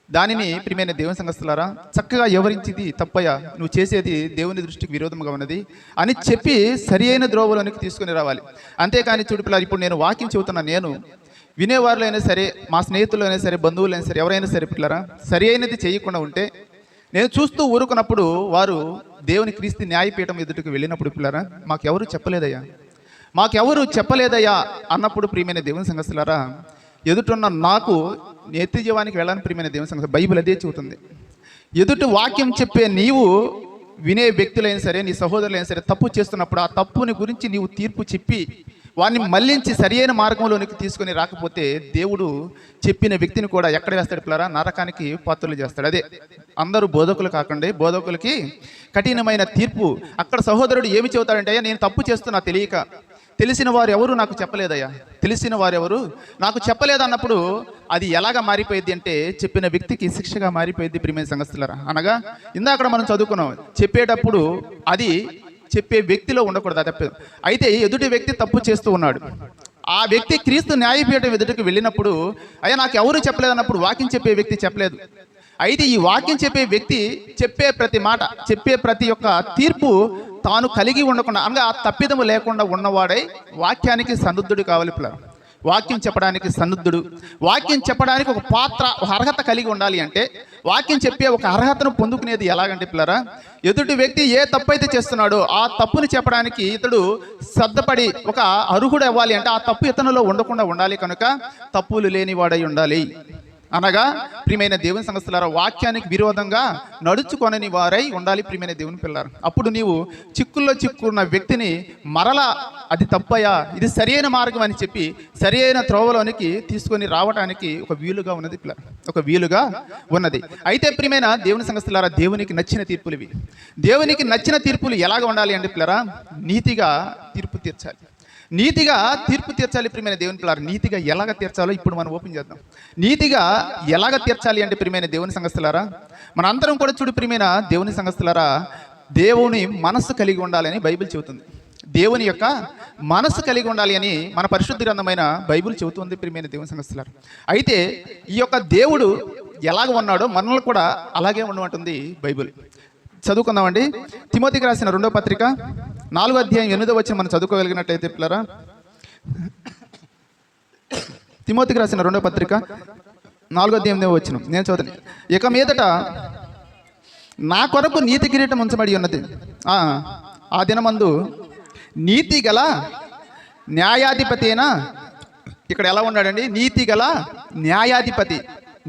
దానిని ప్రియమైన దేవుని సంగస్తులారా చక్కగా వివరించింది, తప్పయ్యా, నువ్వు చేసేది దేవుని దృష్టికి విరోధంగా ఉన్నది అని చెప్పి సరి అయిన ద్రోవలోనికి తీసుకుని రావాలి. అంతేకాని చూడు పిల్లలు, ఇప్పుడు నేను వాక్యం చెబుతున్నా, నేను వినేవారులు అయినా సరే, మా స్నేహితులు అయినా సరే, బంధువులు అయినా సరే, ఎవరైనా సరే పిల్లరా సరి అయినది చేయకుండా ఉంటే నేను చూస్తూ ఊరుకున్నప్పుడు వారు దేవుని క్రీస్తు న్యాయపీఠం ఎదుటికి వెళ్ళినప్పుడు పిల్లరా మాకెవరు చెప్పలేదయ్యా అన్నప్పుడు ప్రియమైన దేవుని సంగస్తులారా, ఎదుటున్న నాకు నిత్య జీవానికి వెళ్ళాలని ప్రియమైన దేవుని సంగతి బైబిల్ అదే చెబుతుంది. ఎదుటి వాక్యం చెప్పే నీవు వినే వ్యక్తులైనా సరే, నీ సహోదరులైనా సరే తప్పు చేస్తున్నప్పుడు ఆ తప్పుని గురించి నీవు తీర్పు చెప్పి వారిని మళ్లించి సరియైన మార్గంలోనికి తీసుకొని రాకపోతే దేవుడు చెప్పిన వ్యక్తిని కూడా ఎక్కడ వేస్తాడు పిల్లరా? నరకానికి పాత్రలు చేస్తాడు. అదే అందరూ బోధకులు కాకుండా బోధకులకి కఠినమైన తీర్పు. అక్కడ సహోదరుడు ఏమి చెబుతాడంటే, అయ్యా నేను తప్పు చేస్తున్నా తెలియక, తెలిసిన వారు ఎవరు నాకు చెప్పలేదయ్యా, తెలిసిన వారు ఎవరు నాకు చెప్పలేదన్నప్పుడు అది ఎలాగా మారిపోయింది అంటే చెప్పిన వ్యక్తికి శిక్షగా మారిపోయింది ప్రియమైన సంగతులారా. అనగా ఇందాక మనం చదువుకున్నాం, చెప్పేటప్పుడు అది చెప్పే వ్యక్తిలో ఉండకూడదు, అది తప్పదు. అయితే ఎదుటి వ్యక్తి తప్పు చేస్తూ ఉన్నాడు, ఆ వ్యక్తి క్రీస్తు న్యాయపీఠం ఎదుటికి వెళ్ళినప్పుడు అయ్యా నాకు ఎవరు చెప్పలేదన్నప్పుడు వాక్యం చెప్పే వ్యక్తి చెప్పలేదు. అయితే ఈ వాక్యం చెప్పే వ్యక్తి చెప్పే ప్రతి మాట, చెప్పే ప్రతి ఒక్క తీర్పు తాను కలిగి ఉండకుండా, అనగా ఆ తప్పిదము లేకుండా ఉన్నవాడై వాక్యానికి సన్నుద్ధుడు కావాలి పిల్లలు. వాక్యం చెప్పడానికి సన్నుద్ధుడు, వాక్యం చెప్పడానికి ఒక పాత్ర, ఒక అర్హత కలిగి ఉండాలి. అంటే వాక్యం చెప్పే ఒక అర్హతను పొందుకునేది ఎలాగంటే పిల్లరా, ఎదుటి వ్యక్తి ఏ తప్పు అయితే చేస్తున్నాడో ఆ తప్పుని చెప్పడానికి ఇతడు శ్రద్ధపడి ఒక అర్హుడు అవ్వాలి. అంటే ఆ తప్పు ఇతనిలో ఉండకుండా ఉండాలి, కనుక తప్పులు లేని వాడై ఉండాలి. అనగా ప్రియమైన దేవుని సంగతులారా వాక్యానికి విరోధంగా నడుచుకొనని వారై ఉండాలి ప్రియమైన దేవుని పిల్లారు. అప్పుడు నీవు చిక్కుల్లో చిక్కున్న వ్యక్తిని మరలా అది తప్పయా, ఇది సరియైన మార్గం అని చెప్పి సరియైన త్రోవలోనికి తీసుకొని రావడానికి ఒక వీలుగా ఉన్నది పిల్లలు, ఒక వీలుగా ఉన్నది. అయితే ప్రియమైన దేవుని సంగతులారా దేవునికి నచ్చిన తీర్పులు ఇవి. దేవునికి నచ్చిన తీర్పులు ఎలాగ ఉండాలి అంటే పిల్లరా, నీతిగా తీర్పు తీర్చాలి. నీతిగా తీర్పు తీర్చాలి ప్రియమైన దేవుని పిల్లలు. నీతిగా ఎలాగ తీర్చాలో ఇప్పుడు మనం ఓపెన్ చేద్దాం. నీతిగా ఎలాగ తీర్చాలి అంటే ప్రియమైన దేవుని సంఘస్థులారా, మన అందరం కూడా చూడు ప్రియమైన దేవుని సంఘస్థులారా, దేవుని మనస్సు కలిగి ఉండాలని బైబిల్ చెబుతుంది. దేవుని యొక్క మనస్సు కలిగి ఉండాలి అని మన పరిశుద్ధ గ్రంథమైన బైబిల్ చెబుతుంది ప్రియమైన దేవుని సంఘస్థులారా. అయితే ఈ యొక్క దేవుడు ఎలాగ ఉన్నాడో మనల్ని కూడా అలాగే ఉండమంటుంది బైబిల్. చదువుకుందామండి. తిమోతికి రాసిన 2వ పత్రిక 4వ అధ్యాయం 8వ వచనం మనం చదువుకోగలిగినట్లయితే పిల్లరా, తిమోతికి రాసిన 2వ పత్రిక 4వ అధ్యాయం 8వ వచనం నేను చదువుతాను. ఇక మీదట నా కొరకు నీతి కిరీటం ఉంచబడి ఉన్నది. ఆ దినమందు నీతి గల న్యాయాధిపతి అయినా, ఇక్కడ ఎలా ఉన్నాడండి? నీతి గల న్యాయాధిపతి.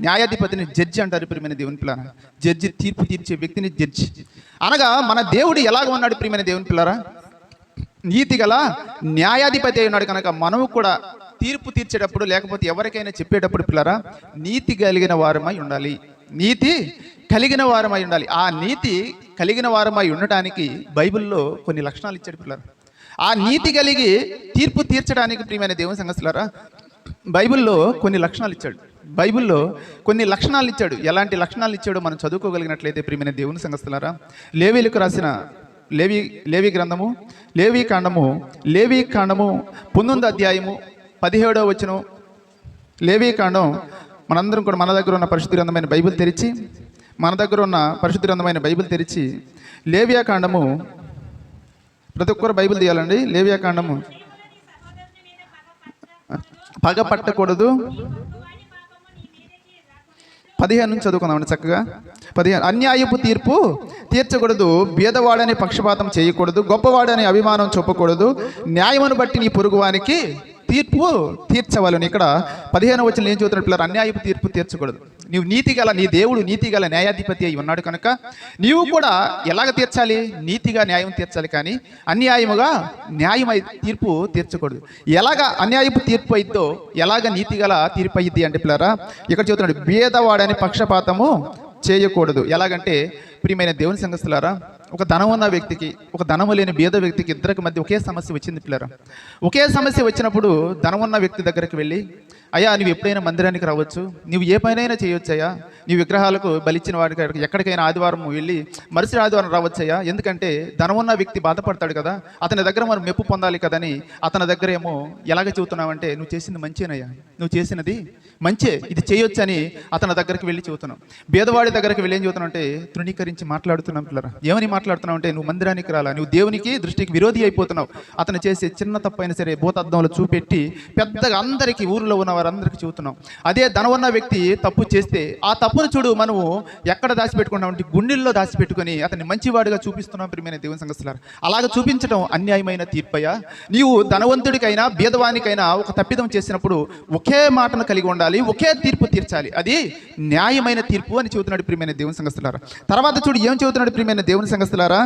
న్యాయాధిపతిని జడ్జి అంటారు ప్రియమైన దేవుని పిల్లరా. జడ్జి, తీర్పు తీర్చే వ్యక్తిని జడ్జి అనగా మన దేవుడు ఎలాగ ఉన్నాడు ప్రియమైన దేవుని పిల్లరా? నీతి గల న్యాయాధిపతి అయి ఉన్నాడు కనుక మనము కూడా తీర్పు తీర్చేటప్పుడు లేకపోతే ఎవరికైనా చెప్పేటప్పుడు పిల్లరా నీతి కలిగిన వారమై ఉండాలి. నీతి కలిగిన వారమై ఉండాలి. ఆ నీతి కలిగిన వారమై ఉండటానికి బైబిల్లో కొన్ని లక్షణాలు ఇచ్చాడు పిల్లరా. ఆ నీతి కలిగి తీర్పు తీర్చడానికి ప్రియమైన దేవుని సంఘస్థులారా బైబిల్లో కొన్ని లక్షణాలు ఇచ్చాడు. బైబిల్లో కొన్ని లక్షణాలు ఇచ్చాడు. ఎలాంటి లక్షణాలు ఇచ్చాడో మనం చదువుకోగలిగినట్లయితే ప్రియమైన దేవుని సంఘస్థులారా, లేవీలకు రాసిన లేవి గ్రంథము, లేవి కాండము 19వ అధ్యాయము 17వ వచనం, లేవి కాండం. మనందరం కూడా మన దగ్గర ఉన్న పరిశుద్ధ గ్రంథమైన బైబిల్ తెరిచి లేవియా కాండము, ప్రతి ఒక్కరు బైబిల్ తీయాలండి. లేవియా కాండము, పగ పట్టకూడదు. 15 నుంచి చదువుకుందామండి చక్కగా. 15 అన్యాయపు తీర్పు తీర్చకూడదు, భేదవాడని పక్షపాతం చేయకూడదు, గొప్పవాడని అభిమానం చూపకూడదు, న్యాయమును బట్టి నీ పొరుగువానికి తీర్పు తీర్చవాలని. ఇక్కడ 15వ వచనం ఏం చెబుతున్నాడు పిల్లలు? అన్యాయపు తీర్పు తీర్చకూడదు. నీవు నీతిగల, నీ దేవుడు నీతిగల న్యాయాధిపతి అయి ఉన్నాడు కనుక నీవు కూడా ఎలాగ తీర్చాలి? నీతిగా న్యాయం తీర్చాలి, కానీ అన్యాయముగా న్యాయమై తీర్పు తీర్చకూడదు. ఎలాగ అన్యాయపు తీర్పు అయిద్దో ఎలాగ నీతిగల తీర్పు అయ్యిద్ది అంటే పిల్లరా ఇక్కడ చెబుతున్నాడు, భేదవాడని పక్షపాతము చేయకూడదు. ఎలాగంటే ప్రియమైన దేవుని సంఘస్థులారా, ఒక ధనం ఉన్న వ్యక్తికి, ఒక ధనము లేని బీద వ్యక్తికి, ఇద్దరికి మధ్య ఒకే సమస్య వచ్చింది పిల్లరా. ఒకే సమస్య వచ్చినప్పుడు ధనం ఉన్న వ్యక్తి దగ్గరికి వెళ్ళి, అయ్యా నువ్వు ఎప్పుడైనా మందిరానికి రావచ్చు, నువ్వు ఏ పైనైనా చేయొచ్చయ్యా, నీ విగ్రహాలకు బలిచ్చిన వాడికి ఎక్కడికైనా ఆదివారం వెళ్ళి మరుసటి ఆదివారం రావచ్చయ్యా, ఎందుకంటే ధనం ఉన్న వ్యక్తి బాధపడతాడు కదా, అతని దగ్గర మనం మెప్పు పొందాలి కదని అతని దగ్గర ఏమో ఎలాగ చెబుతున్నావంటే, నువ్వు చేసింది మంచేనయ్యా, నువ్వు చేసినది మంచే, ఇది చేయొచ్చని అతని దగ్గరికి వెళ్ళి చెబుతున్నాం. బీదవాడి దగ్గరికి వెళ్ళి ఏం చెబుతున్నావు అంటే తృణీకరించి మాట్లాడుతున్నాం పిల్లరా. ఏమని మాట్లాడుతున్నావు అంటే, నువ్వు మందిరానికి రాలా, నువ్వు దేవునికి దృష్టికి విరోధి అయిపోతున్నావు. అతను చేసే చిన్న తప్పైనా సరే భూతద్దంలో చూపెట్టి పెద్దగా అందరికీ, ఊరిలో ఉన్న వారందరికీ చెబుతున్నాం. అదే ధనం ఉన్న వ్యక్తి తప్పు చేస్తే ఆ తప్పును చూడు మనము ఎక్కడ దాచిపెట్టుకుంటామంటే గుండెల్లో దాచిపెట్టుకొని అతన్ని మంచివాడిగా చూపిస్తున్నాం ప్రియమైన దేవుని సంఘస్థులారా. అలాగ చూపించడం అన్యాయమైన తీర్పయ్యా. నీవు ధనవంతుడికైనా బీదవానికైనా ఒక తప్పిదం చేసినప్పుడు ఒకే మాటను కలిగి ఉండాలి, ఒకే తీర్పు తీర్చాలి, అది న్యాయమైన తీర్పు అని చెబుతున్నాడు ప్రియమైన దేవుని సంఘస్థులారా. తర్వాత చూడు ఏం చెబుతున్నాడు ప్రియమైన దేవుని సంఘస్థులారా,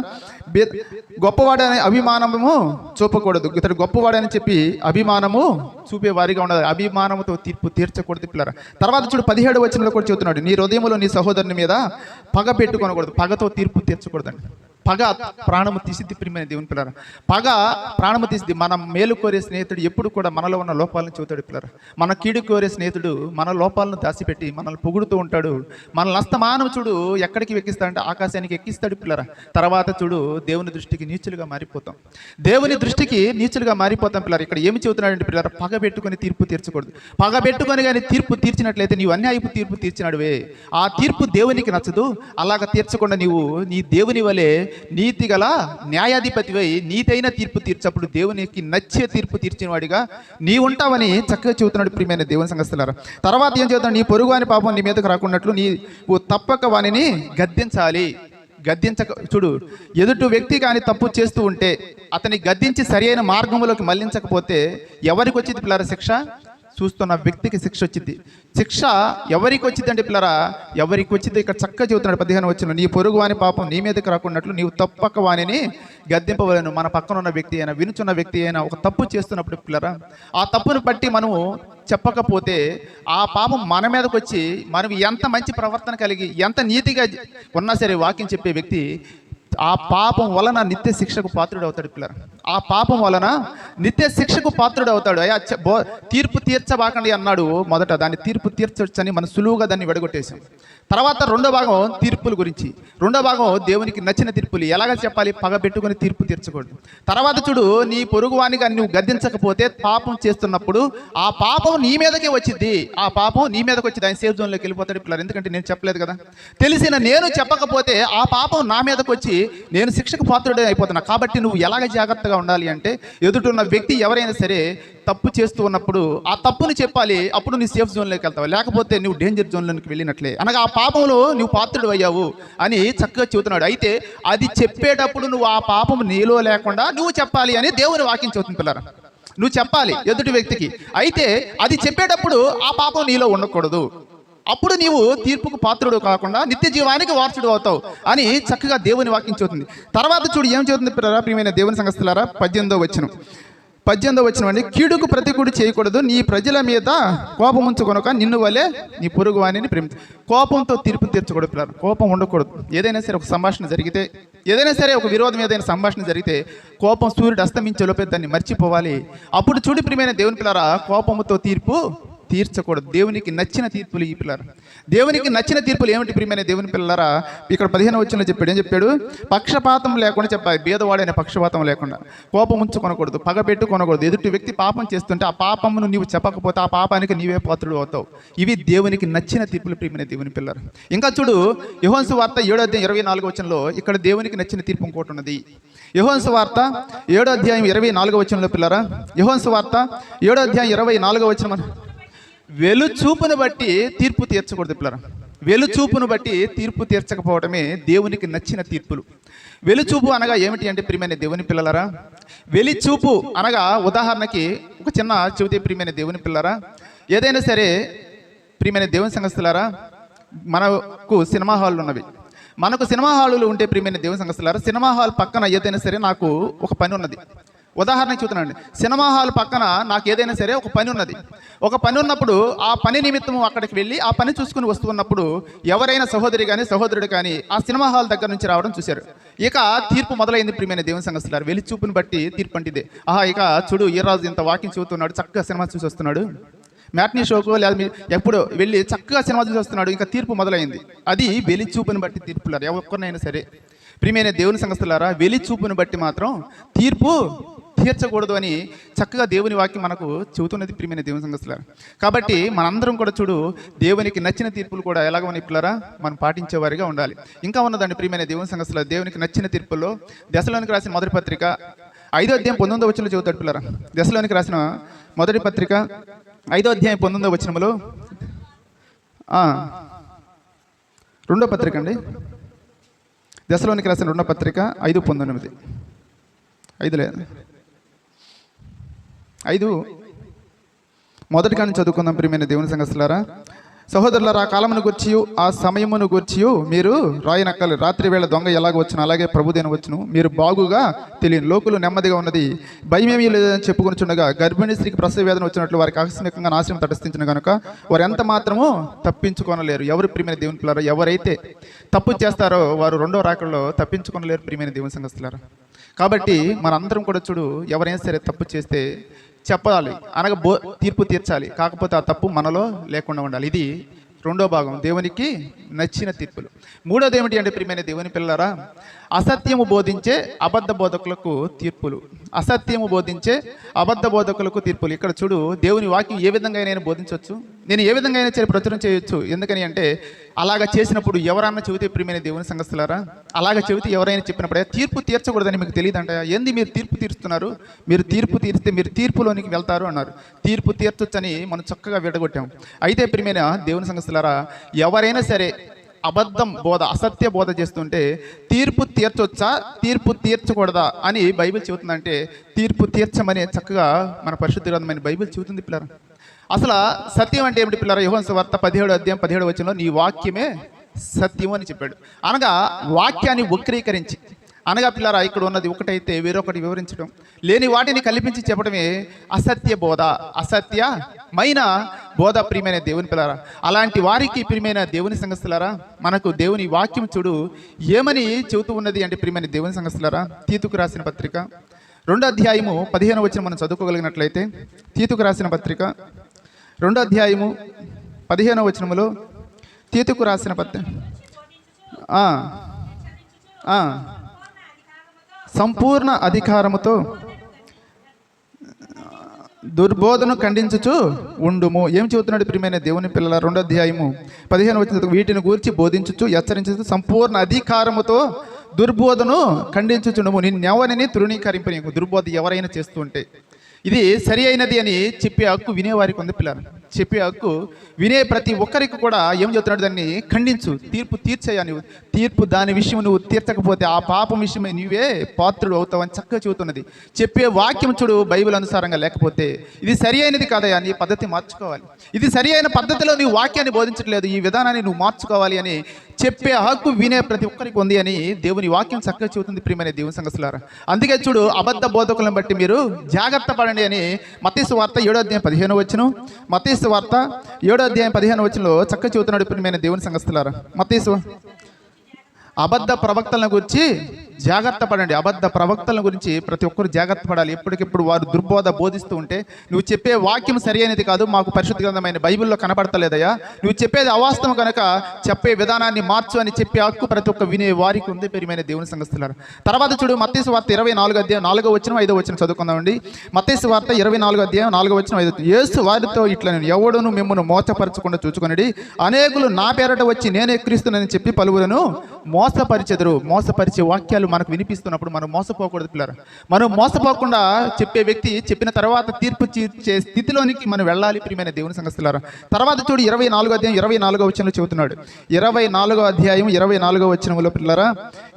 గొప్పవాడని అభిమానము చూపకూడదు. ఇతడు గొప్పవాడని చెప్పి అభిమానము చూపే వారిగా ఉండదు, అభిమానంతో తీర్పు తీర్చకూడదు పిల్లరా. తర్వాత చూడు 17వ వచనంలో కూడా చెబుతున్నాడు, నీ హృదయంలో నీ సహోదరుని మీద పగ పెట్టుకోనకూడదు, పగతో తీర్పు తీర్చకూడదండి. పగ ప్రాణము తీసిద్ది ప్రియమైన దేవుని పిల్లరా. పగ ప్రాణము తీసిద్ది. మనం మేలు కోరే స్నేహితుడు ఎప్పుడు కూడా మనలో ఉన్న లోపాలను చెబుతాడు పిల్లరా. మన కీడు కోరే స్నేహితుడు మన లోపాలను దాచిపెట్టి మనల్ని పొగుడుతూ ఉంటాడు. మనల్ని అస్తమానం చూడు ఎక్కడికి ఎక్కిస్తాడంటే ఆకాశానికి ఎక్కిస్తాడు పిల్లరా. తర్వాత చూడు దేవుని దృష్టికి నీచులుగా మారిపోతాం, దేవుని దృష్టికి నీచులుగా మారిపోతాం పిల్లరా. ఇక్కడ ఏమి చెబుతున్నాడంటే పిల్లరా, పగ పెట్టుకొని తీర్పు తీర్చకూడదు. పగ పెట్టుకొని కానీ తీర్పు తీర్చినట్లయితే నీవు అన్యాయపు తీర్పు తీర్చినాడువే, ఆ తీర్పు దేవునికి నచ్చదు. అలాగ తీర్చకుండా నీవు నీ దేవుని వలె నీతిగల న్యాయాధిపతివై నీతైన తీర్పు తీర్చప్పుడు దేవునికి నచ్చే తీర్పు తీర్చిన వాడిగా నీ ఉంటావని చక్కగా చెబుతున్నాడు ప్రియమైన దేవుని సంఘస్థులారా. తర్వాత ఏం చెబుతున్నాడు, నీ పొరుగు వాని పాపం నీ మీదకు రాకున్నట్లు నీవు తప్పక వానిని గద్దించాలి. గద్దించక చూడు, ఎదుటి వ్యక్తి కానీ తప్పు చేస్తూ ఉంటే అతని గద్దించి సరి అయిన మార్గంలోకి మళ్లించకపోతే ఎవరికి వచ్చింది పిల్లరా శిక్ష? చూస్తున్న వ్యక్తికి శిక్ష వచ్చింది. శిక్ష ఎవరికి వచ్చింది అంటే పిల్లరా, ఎవరికి వచ్చింది ఇక్కడ చక్కగా చెబుతున్నాడు 15వ వచనంలో, నీ పొరుగు వాని పాపం నీ మీదకి రాకున్నట్లు నీవు తప్పక వానిని గద్దింపవలను. మన పక్కన ఉన్న వ్యక్తి అయినా వినుచున్న వ్యక్తి అయినా ఒక తప్పు చేస్తున్నప్పుడు పిల్లరా, ఆ తప్పును బట్టి మనము చెప్పకపోతే ఆ పాపం మన మీదకి వచ్చి మనం ఎంత మంచి ప్రవర్తన కలిగి ఎంత నీతిగా ఉన్నా సరే వాక్యం చెప్పే వ్యక్తి ఆ పాపం వలన నిత్య శిక్షకు పాత్రుడు అవుతాడు పిల్లరా. ఆ పాపం వలన నిత్య శిక్షకు పాత్రుడు అవుతాడు. అయ్యా తీర్పు తీర్చబాకండి అన్నాడు మొదట. దాన్ని తీర్పు తీర్చొచ్చని మనం సులువుగా దాన్ని విడగొట్టేశాం. తర్వాత రెండో భాగం తీర్పుల గురించి. రెండో భాగం దేవునికి నచ్చిన తీర్పులు. ఎలాగ చెప్పాలి? పగ పెట్టుకుని తీర్పు తీర్చకూడదు. తర్వాత చూడు, నీ పొరుగువాని కానీ నువ్వు గద్దించకపోతే పాపం చేస్తున్నప్పుడు ఆ పాపం నీ మీదకే వచ్చింది. ఆ పాపం నీ మీదకి వచ్చింది. ఆయన సేఫ్ జోన్లోకి వెళ్ళిపోతాడు పిల్లలు. ఎందుకంటే నేను చెప్పలేదు కదా. తెలిసిన నేను చెప్పకపోతే ఆ పాపం నా మీదకి వచ్చి నేను శిక్షకు పాత్రుడే అయిపోతున్నా. కాబట్టి నువ్వు ఎలాగ జాగ్రత్తగా ఉండాలి అంటే, ఎదుటిన్న వ్యక్తి ఎవరైనా సరే తప్పు చేస్తూ ఉన్నప్పుడు ఆ తప్పుని చెప్పాలి. అప్పుడు నీ సేఫ్ జోన్లోకి వెళ్తావు. లేకపోతే నువ్వు డేంజర్ జోన్లోకి వెళ్ళినట్లే. అనగా ఆ పాపంలో నువ్వు పాత్రుడు అయ్యావు అని చక్కగా చెబుతున్నాడు. అయితే అది చెప్పేటప్పుడు నువ్వు ఆ పాపం నీలో లేకుండా నువ్వు చెప్పాలి అని దేవుని వాక్యం చెబుతుంది పిల్లరా. నువ్వు చెప్పాలి ఎదుటి వ్యక్తికి. అయితే అది చెప్పేటప్పుడు ఆ పాపం నీలో ఉండకూడదు. అప్పుడు నీవు తీర్పుకు పాత్రుడు కాకుండా నిత్య జీవానికి వారసుడు అవుతావు అని చక్కగా దేవుని వాక్యం చెబుతుంది. తర్వాత చూడు ఏం చెబుతుంది పిల్లరా, ప్రియమైన దేవుని సంగస్తులారా. 18వ వచనం అండి. కీడుకు ప్రతికూడి చేయకూడదు, నీ ప్రజల మీద కోపం ఉంచుకొనక నిన్ను వలె నీ పొరుగు వాణిని ప్రేమించు. కోపంతో తీర్పు తీర్చకూడదు పిల్లలు. కోపం ఉండకూడదు. ఏదైనా సరే ఒక సంభాషణ జరిగితే, ఏదైనా సరే ఒక విరోధం ఏదైనా సంభాషణ జరిగితే కోపం సూర్యుడు అస్తమించే లోపే దాన్ని మర్చిపోవాలి. అప్పుడు చూడు ప్రియమైన దేవుని పిల్లరా, కోపముతో తీర్పు తీర్చకూడదు. దేవునికి నచ్చిన తీర్పులు ఈ పిల్లలు. దేవునికి నచ్చిన తీర్పులు ఏమిటి ప్రియమైన దేవుని పిల్లరా? ఇక్కడ 15వ వచనంలో చెప్పాడు. ఏం చెప్పాడు? పక్షపాతం లేకుండా చెప్పాలి. భేదవాడైన పక్షపాతం లేకుండా. కోపం ఉంచుకొనకూడదు, పగ పెట్టుకొనకూడదు. ఎదుటి వ్యక్తి పాపం చేస్తుంటే ఆ పాపమును నీవు చెప్పకపోతే ఆ పాపానికి నీవే పాత్రుడు అవుతావు. ఇవి దేవునికి నచ్చిన తీర్పులు ప్రియమైన దేవుని పిల్లలు. ఇంకా చూడు, యోహాను సువార్త 7వ అధ్యాయం 24వ వచనంలో ఇక్కడ దేవునికి నచ్చిన తీర్పు ఇంకోటి ఉన్నది. యోహాను సువార్త 7వ అధ్యాయం 24వ వచనంలో పిల్లరా, యోహాను సువార్త 7వ అధ్యాయం 24వ వచనం, వెలుచూపును బట్టి తీర్పు తీర్చకూడదు పిల్లరా. వెలుచూపును బట్టి తీర్పు తీర్చకపోవడమే దేవునికి నచ్చిన తీర్పులు. వెలుచూపు అనగా ఏమిటి అంటే ప్రియమైన దేవుని పిల్లలరా, వెలిచూపు అనగా ఉదాహరణకి ఒక చిన్న చెబితే ప్రియమైన దేవుని పిల్లరా, ఏదైనా సరే ప్రియమైన దేవుని సంగస్తులారా, మనకు సినిమా హాళ్ళు ఉన్నవి. మనకు సినిమా హాళ్ళు ఉంటే ప్రియమైన దేవుని సంగస్తులారా, సినిమా హాల్ పక్కన ఏదైనా సరే నాకు ఒక పని ఉన్నది. ఉదాహరణకు చూస్తున్నాండి, సినిమా హాల్ పక్కన నాకు ఏదైనా సరే ఒక పని ఉన్నది. ఒక పని ఉన్నప్పుడు ఆ పని నిమిత్తము అక్కడికి వెళ్ళి ఆ పని చూసుకుని వస్తున్నప్పుడు ఎవరైనా సహోదరి కానీ సహోదరుడు కానీ ఆ సినిమా హాల్ దగ్గర నుంచి రావడం చూశారు. ఇక తీర్పు మొదలైంది ప్రియమైన దేవుని సంగస్తులారు. వెలి చూపుని బట్టి తీర్పు అంటిదే. ఇక చూడు, ఈ రాజు ఇంత వాకింగ్ చూస్తున్నాడు, చక్కగా సినిమా చూసి వస్తున్నాడు. మ్యాట్నీ షోకు లేదా ఎప్పుడు వెళ్ళి చక్కగా సినిమా చూసి వస్తున్నాడు. ఇంకా తీర్పు మొదలైంది. అది వెలి చూపుని బట్టి తీర్పులారు. ఎవరినైనా సరే ప్రియమైన దేవుని సంగస్తులారా, వెలి చూపుని బట్టి మాత్రం తీర్పు తీర్చకూడదు అని చక్కగా దేవుని వాక్యం మనకు చెబుతున్నది ప్రియమైన దేవుని సంగస్తులారా. కాబట్టి మనందరం కూడా చూడు, దేవునికి నచ్చిన తీర్పులు కూడా ఎలాగని పిల్లరా మనం పాటించేవారిగా ఉండాలి. ఇంకా ఉన్నదండి ప్రియమైన దేవుని సంగస్తులారా, దేవునికి నచ్చిన తీర్పుల్లో దశలోనికి రాసిన మొదటి పత్రిక 5వ అధ్యాయం 19వ వచనంలో చెబుతాడు పిల్లరా. దశలోనికి రాసిన మొదటి పత్రిక 5వ అధ్యాయం 19వ వచనంలో, రెండో పత్రిక అండి, దశలోనికి రాసిన రెండో పత్రిక 5:19, 5 లేదు 5 మొదటి కానీ చదువుకుందాం ప్రియమైన దేవుని సంగస్తులారా. సహోదరులారా, ఆ కాలమును గూర్చి ఆ సమయమును గూర్చి మీరు రాయనక్కలు. రాత్రి వేళ దొంగ ఎలాగ వచ్చును అలాగే ప్రభుదేన వచ్చును, మీరు బాగుగా తెలియని. లోకులు నెమ్మదిగా ఉన్నది, భయమేమీ లేదని చెప్పుకొనిచుండగా గర్భిణీ స్త్రీకి ప్రసవ వేదన వచ్చినట్లు వారికి ఆకస్మికంగా నాశనం తటస్థించిన కనుక వారు ఎంత మాత్రము తప్పించుకొనలేరు. ఎవరు ప్రియమైన దేవుని పిల్లరా? ఎవరైతే తప్పు చేస్తారో వారు రెండో రాకడలో తప్పించుకొనలేరు ప్రియమైన దేవుని సంగస్తులారా. కాబట్టి మనందరం కూడా చూడు, ఎవరైనా సరే తప్పు చేస్తే చెప్పాలి, అనగా తీర్పు తీర్చాలి. కాకపోతే ఆ తప్పు మనలో లేకుండా ఉండాలి. ఇది రెండో భాగం, దేవునికి నచ్చిన తీర్పులు. మూడోది ఏమిటి అంటే ప్రియమైన దేవుని పిల్లరా, అసత్యము బోధించే అబద్ధ బోధకులకు తీర్పులు. అసత్యము బోధించే అబద్ధ బోధకులకు తీర్పులు. ఇక్కడ చూడు, దేవుని వాక్యం ఏ విధంగా అయినా బోధించవచ్చు, నేను ఏ విధంగా అయినా ప్రచురణ చేయొచ్చు. ఎందుకని అంటే అలాగ చేసినప్పుడు ఎవరన్నా చెబితే ప్రియమైన దేవుని సంగస్తులారా, అలాగ చెబితే ఎవరైనా చెప్పినప్పుడే తీర్పు తీర్చకూడదని మీకు తెలియదంట. ఏంది మీరు తీర్పు తీరుస్తున్నారు? మీరు తీర్పు తీరిస్తే మీరు తీర్పులోనికి వెళ్తారు అన్నారు. తీర్పు తీర్చొచ్చని మనం చక్కగా విడగొట్టాం. అయితే ప్రియమైన దేవుని సంగస్తులారా, ఎవరైనా సరే అబద్ధం బోధ, అసత్య బోధ చేస్తుంటే తీర్పు తీర్చొచ్చా, తీర్పు తీర్చకూడదా అని బైబిల్ చెబుతుందంటే తీర్పు తీర్చమని చక్కగా మన పరిశుద్ధ గ్రంథమైన బైబిల్ చెబుతుంది పిల్లరా. అసలు సత్యం అంటే ఏమిటి పిల్లరా? యోహాను సువార్త 17వ అధ్యాయం 17వ వచనంలో నీ వాక్యమే సత్యము అని చెప్పాడు. అనగా వాక్యాన్ని వక్రీకరించి, అనగా పిల్లరా ఇక్కడ ఉన్నది ఒకటైతే వేరొకటి వివరించడం, లేని వాటిని కల్పించి చెప్పడమే అసత్య బోధ, అసత్యమైన బోధ ప్రియమైన దేవుని పిల్లరా. అలాంటి వారికి ప్రియమైన దేవుని సంగస్తులారా, మనకు దేవుని వాక్యం చూడు ఏమని చెబుతూ ఉన్నది అంటే ప్రియమైన దేవుని సంగస్తులారా, తీతుకు రాసిన పత్రిక 2వ అధ్యాయము 15వ వచనం మనం చదువుకోగలిగినట్లయితే, తీతుకు రాసిన పత్రిక 2వ అధ్యాయము 15వ వచనములో తీతుకు రాసిన పత్రిక సంపూర్ణ అధికారముతో దుర్బోధను ఖండించుచు ఉండుము. ఏం చెబుతున్నాడు ప్రియమైన దేవుని పిల్లల? 2వ అధ్యాయము 15వ వచనం, వీటిని గూర్చి బోధించుచు హెచ్చరించుచు సంపూర్ణ అధికారముతో దుర్బోధను ఖండించుచుండుము. నిన్నెవరిని తృణీకరింపనీయకు. దుర్బోధ ఎవరైనా చేస్తూ ఉంటే ఇది సరి అయినది అని చెప్పే హక్కు వినేవారికి ఉంది పిల్లలు. చెప్పే హక్కు వినే ప్రతి ఒక్కరికి కూడా ఏం చెబుతున్నాడు? దాన్ని ఖండించు, తీర్పు తీర్చేయా. నువ్వు తీర్పు దాని విషయం నువ్వు తీర్చకపోతే ఆ పాపం విషయమై నీవే పాత్రుడు అవుతావని చక్కగా చెబుతున్నది. చెప్పే వాక్యం చూడు బైబిల్ అనుసారంగా లేకపోతే ఇది సరి అయినది కాదయా, నీ పద్ధతి మార్చుకోవాలి. ఇది సరి అయిన పద్ధతిలో నీ వాక్యాన్ని బోధించట్లేదు, ఈ విధానాన్ని నువ్వు మార్చుకోవాలి అని చెప్పే హక్కు వినే ప్రతి ఒక్కరికి ఉంది అని దేవుని వాక్యం చక్కగా చెబుతుంది ప్రియమైన దేవుని సంగతులారా. అందుకే చూడు, అబద్ధ బోధకులను బట్టి మీరు జాగ్రత్త పడండి అని మత్తయి సువార్త 7వ అధ్యాయం 15వ వచనం, మత్తయి సువార్త 7వ అధ్యాయం 15వ వచనంలో చక్కగా చెబుతున్నాడు ప్రియమైన దేవుని సంగతులారా. మత్తయి అబద్ధ ప్రవక్తలను గురించి జాగ్రత్త పడండి. అబద్ధ ప్రవక్తల గురించి ప్రతి ఒక్కరు జాగ్రత్త పడాలి. ఎప్పటికెప్పుడు వారు దుర్బోధ బోధిస్తూ ఉంటే నువ్వు చెప్పే వాక్యం సరి అయినది కాదు, మాకు పరిశుద్ధ గ్రంథమైన బైబిల్లో కనబడతలేదయ్యా, నువ్వు చెప్పేది అవాస్తవం కనుక చెప్పే విధానాన్ని మార్చు అని చెప్పే హక్కు ప్రతి ఒక్క వినే వారికి ఉంది ప్రియమైన దేవుని సంగతులారా. తర్వాత చూడు, మత్తయి సువార్త 24వ అధ్యాయం 4వ వచనం 5వ వచనం చదువుకుందామండి. మత్తయి సువార్త 24వ అధ్యాయం 4వ వచనం 5వ వచనం, యేసు వారితో ఇట్లా, ఎవడును మిమ్మల్ని మోసపరచకుండా చూచుకొనడి, అనేకులు నా పేరట వచ్చి నేనే క్రీస్తునని చెప్పి పలువులను మోసపరిచెదరు. మోసపరిచే వాక్యాలు మనకు వినిపిస్తున్నప్పుడు మనం మోసపోకూడదు పిల్లలు. మనం మోసపోకుండా చెప్పే వ్యక్తి చెప్పిన తర్వాత తీర్పు తీర్చే స్థితిలోనికి మనం వెళ్ళాలి ప్రియమైన దేవుని సంగతులారా. తర్వాత చూడు, 24వ అధ్యాయం 24వ వచనంలో చెబుతున్నాడు. 24వ అధ్యాయం 24వ వచనంలో పిల్లరా,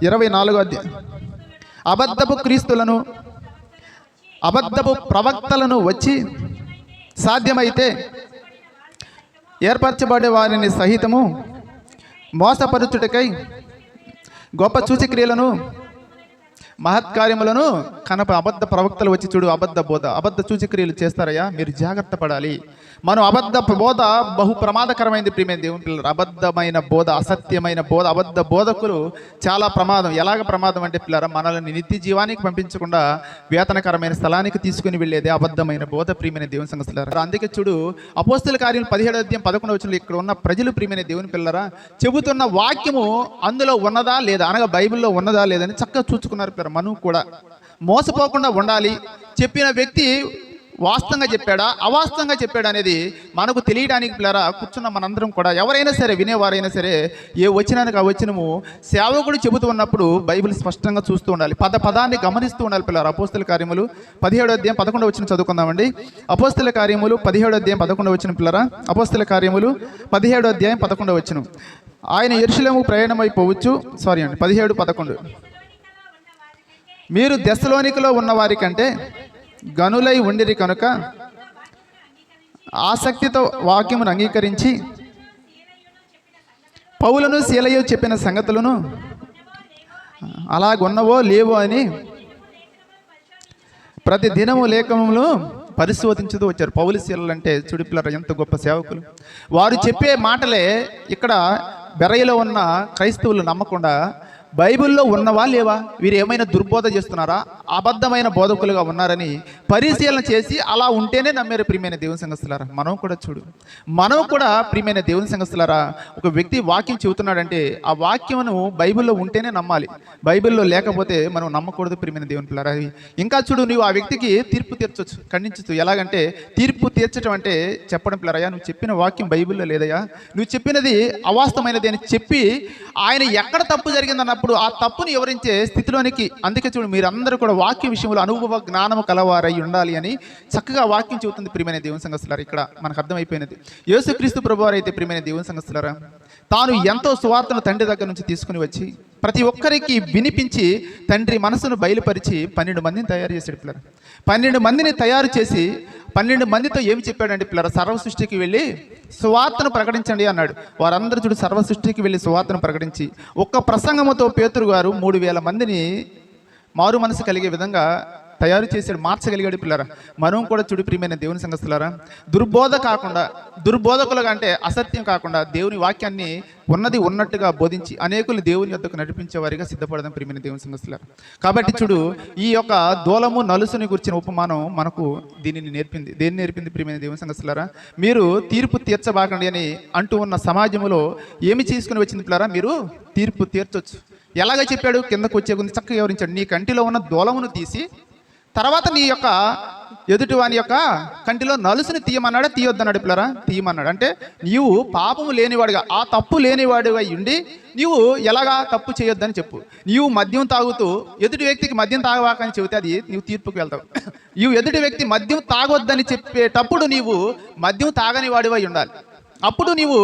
24వ అధ్యాయం, అబద్ధపు క్రీస్తులను అబద్ధపు ప్రవక్తలను వచ్చి సాధ్యమైతే ఏర్పరచబడే వారిని సహితము మోసపరుచుటకై గొప్ప సూచక్రియలను మహత్కార్యములను అబద్ధ ప్రవక్తలు వచ్చి చూడు, అబద్ధ బోధ అబద్ధ సూచక్రియలు చేస్తారయ్యా, మీరు జాగ్రత్త పడాలి. మనం అబద్ధ బోధ బహు ప్రమాదకరమైనది ప్రియమైన దేవుని పిల్లలు. అబద్ధమైన బోధ, అసత్యమైన బోధ, అబద్ధ బోధకులు చాలా ప్రమాదం. ఎలాగ ప్రమాదం అంటే పిల్లరా, మనల్ని నిత్య జీవానికి పంపించకుండా వేతనకరమైన స్థలానికి తీసుకుని వెళ్ళేది అబద్ధమైన బోధ ప్రియమైన దేవుని సంగతులారా. అందుకే చూడు, అపోస్తల కార్యం 17వ అధ్యాయం 11వ వచనంలో ఇక్కడ ఉన్న ప్రజలు ప్రియమైన దేవుని పిల్లరా చెబుతున్న వాక్యము అందులో ఉన్నదా లేదా, అనగా బైబిల్లో ఉన్నదా లేదని చక్కగా చూసుకున్నారు పిల్లరా. మనం కూడా మోసపోకుండా ఉండాలి. చెప్పిన వ్యక్తి వాస్తవంగా చెప్పాడా అవాస్తవంగా చెప్పాడా అనేది మనకు తెలియడానికి పిల్లరా కూర్చున్న మనందరం కూడా, ఎవరైనా సరే వినేవారైనా సరే, ఏ వచనానికి ఆ వచనము సేవకుడు చెబుతూ ఉన్నప్పుడు బైబిల్ స్పష్టంగా చూస్తూ ఉండాలి, పదాన్ని గమనిస్తూ ఉండాలి పిల్లరా. అపోస్తల కార్యములు 17వ అధ్యాయం 11వ వచనం చదువుకుందామండి. అపోస్తల కార్యములు 17వ అధ్యాయం 11వ వచనం పిల్లరా. అపోస్తల కార్యములు 17వ అధ్యాయం 11వ వచనం, ఆయన యెరూషలేము ప్రయాణమైపోవచ్చు. 17:11, మీరు తెస్సలోనికలో ఉన్న వారి కంటే గనులై ఉండిరి కనుక ఆసక్తితో వాక్యమును అంగీకరించి పౌలును శీలయు చెప్పిన సంగతులను అలాగున్నవో లేవో అని ప్రతి దినము లేఖనములు పరిశోధించుతూ వచ్చారు. పౌలు శీలలు అంటే చుడిపిల్లర ఎంత గొప్ప సేవకులు. వారు చెప్పే మాటలే ఇక్కడ బెరయలో ఉన్న క్రైస్తవులు నమ్మకుండా బైబిల్లో ఉన్నవా లేవా, వీరు ఏమైనా దుర్బోధ చేస్తున్నారా, అబద్ధమైన బోధకులుగా ఉన్నారని పరిశీలన చేసి అలా ఉంటేనే నమ్మారు ప్రియమైన దేవుని సంగతులారా. మనం కూడా చూడు, మనం కూడా ప్రియమైన దేవుని సంగతులారా, ఒక వ్యక్తి వాక్యం చెబుతున్నాడంటే ఆ వాక్యమును బైబిల్లో ఉంటేనే నమ్మాలి, బైబిల్లో లేకపోతే మనం నమ్మకూడదు ప్రియమైన దేవుని పిల్లరా. ఇంకా చూడు, నువ్వు ఆ వ్యక్తికి తీర్పు తీర్చొచ్చు, ఖండించచ్చు. ఎలాగంటే తీర్పు తీర్చడం అంటే చెప్పడం పిల్లరయ్యా, నువ్వు చెప్పిన వాక్యం బైబిల్లో లేదయ్యా, నువ్వు చెప్పినది అవాస్తవమైనది అని చెప్పి ఆయన ఎక్కడ తప్పు జరిగిందన్నప్పుడు ఆ తప్పుని వివరించే స్థితిలోనికి. అందుకే చూడు, మీరందరూ కూడా వాక్య విషయంలో అనుభవ జ్ఞానము కలవారై ఉండాలి అని చక్కగా వాక్యం చెబుతుంది ప్రియమైన దేవుని సంగతులారా. ఇక్కడ మనకు అర్థమైపోయినది, యేసుక్రీస్తు ప్రభువారు అయితే ప్రియమైన దేవుని సంగతులారా తాను ఎంతో సువార్తను తండ్రి దగ్గర నుంచి తీసుకుని వచ్చి ప్రతి ఒక్కరికి వినిపించి తండ్రి మనసును బయలుపరిచి 12 మందిని తయారు చేశాడు పిల్లరా. 12 మందిని తయారు చేసి 12 మందితో ఏమి చెప్పాడంటే పిల్లరా, సర్వ సృష్టికి వెళ్ళి సువార్తను ప్రకటించండి అన్నాడు. వారందరూ చూడు సర్వ సృష్టికి వెళ్ళి సువార్తను ప్రకటించి ఒక్క ప్రసంగముతో పేతురు గారు 3000 మందిని మారు మనసు కలిగే విధంగా తయారు చేసాడు, మార్చగలిగాడు పిల్లరా. మనం కూడా చూడు ప్రియమైన దేవుని సంగస్తులారా, దుర్బోధకులుగా అంటే అసత్యం కాకుండా దేవుని వాక్యాన్ని ఉన్నది ఉన్నట్టుగా బోధించి అనేకులు దేవుని యొద్దకు నడిపించే వారిగా సిద్ధపడదాం ప్రియమైన దేవుని సంగస్తులారా. కాబట్టి చూడు, ఈ యొక్క దూలము నలుసుని గురించిన ఉపమానం మనకు దేన్ని నేర్పింది ప్రియమైన దేవుని సంగస్తులారా? మీరు తీర్పు తీర్చబాకండి అని అంటూ ఉన్న సమాజంలో ఏమి చేసుకుని వచ్చింది పిల్లరా? మీరు తీర్పు తీర్చొచ్చు. ఎలాగ చెప్పాడు? కిందకు వచ్చే కొంత చక్కగా వివరించాడు. నీ కంటిలో ఉన్న దూలమును తీసి తర్వాత నీ యొక్క ఎదుటి వాని యొక్క కంటిలో నలుసుని తీయమన్నాడా, తీయొద్దన్నాడు పిల్లరా? తీయమన్నాడు. అంటే నీవు పాపము లేనివాడుగా, ఆ తప్పు లేనివాడుగా ఉండి నీవు ఎలాగా తప్పు చేయొద్దని చెప్పు. నీవు మద్యం తాగుతూ ఎదుటి వ్యక్తికి మద్యం తాగవాకని చెబితే అది నీవు తీర్పుకు వెళ్తావు. నీవు ఎదుటి వ్యక్తి మద్యం తాగొద్దని చెప్పేటప్పుడు నీవు మద్యం తాగని వాడివై ఉండాలి. అప్పుడు నీవు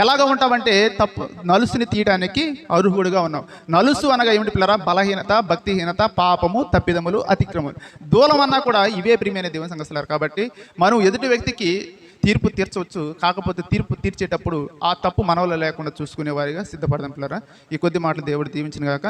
ఎలాగ ఉంటావంటే తప్పు నలుసుని తీయడానికి అర్హుడుగా ఉన్నావు. నలుసు అనగా ఏమిటి పిల్లరా? బలహీనత, భక్తిహీనత, పాపము, తప్పిదములు, అతిక్రమములు. దూలం అన్నా కూడా ఇవే ప్రియమైన దేవుని సంగస్తులారు. కాబట్టి మనం ఎదుటి వ్యక్తికి తీర్పు తీర్చవచ్చు, కాకపోతే తీర్పు తీర్చేటప్పుడు ఆ తప్పు మనవలో లేకుండా చూసుకునే వారిగా సిద్ధపడదాం పిల్లరా. ఈ కొద్ది మాటలు దేవుడు దీవించిన గాక.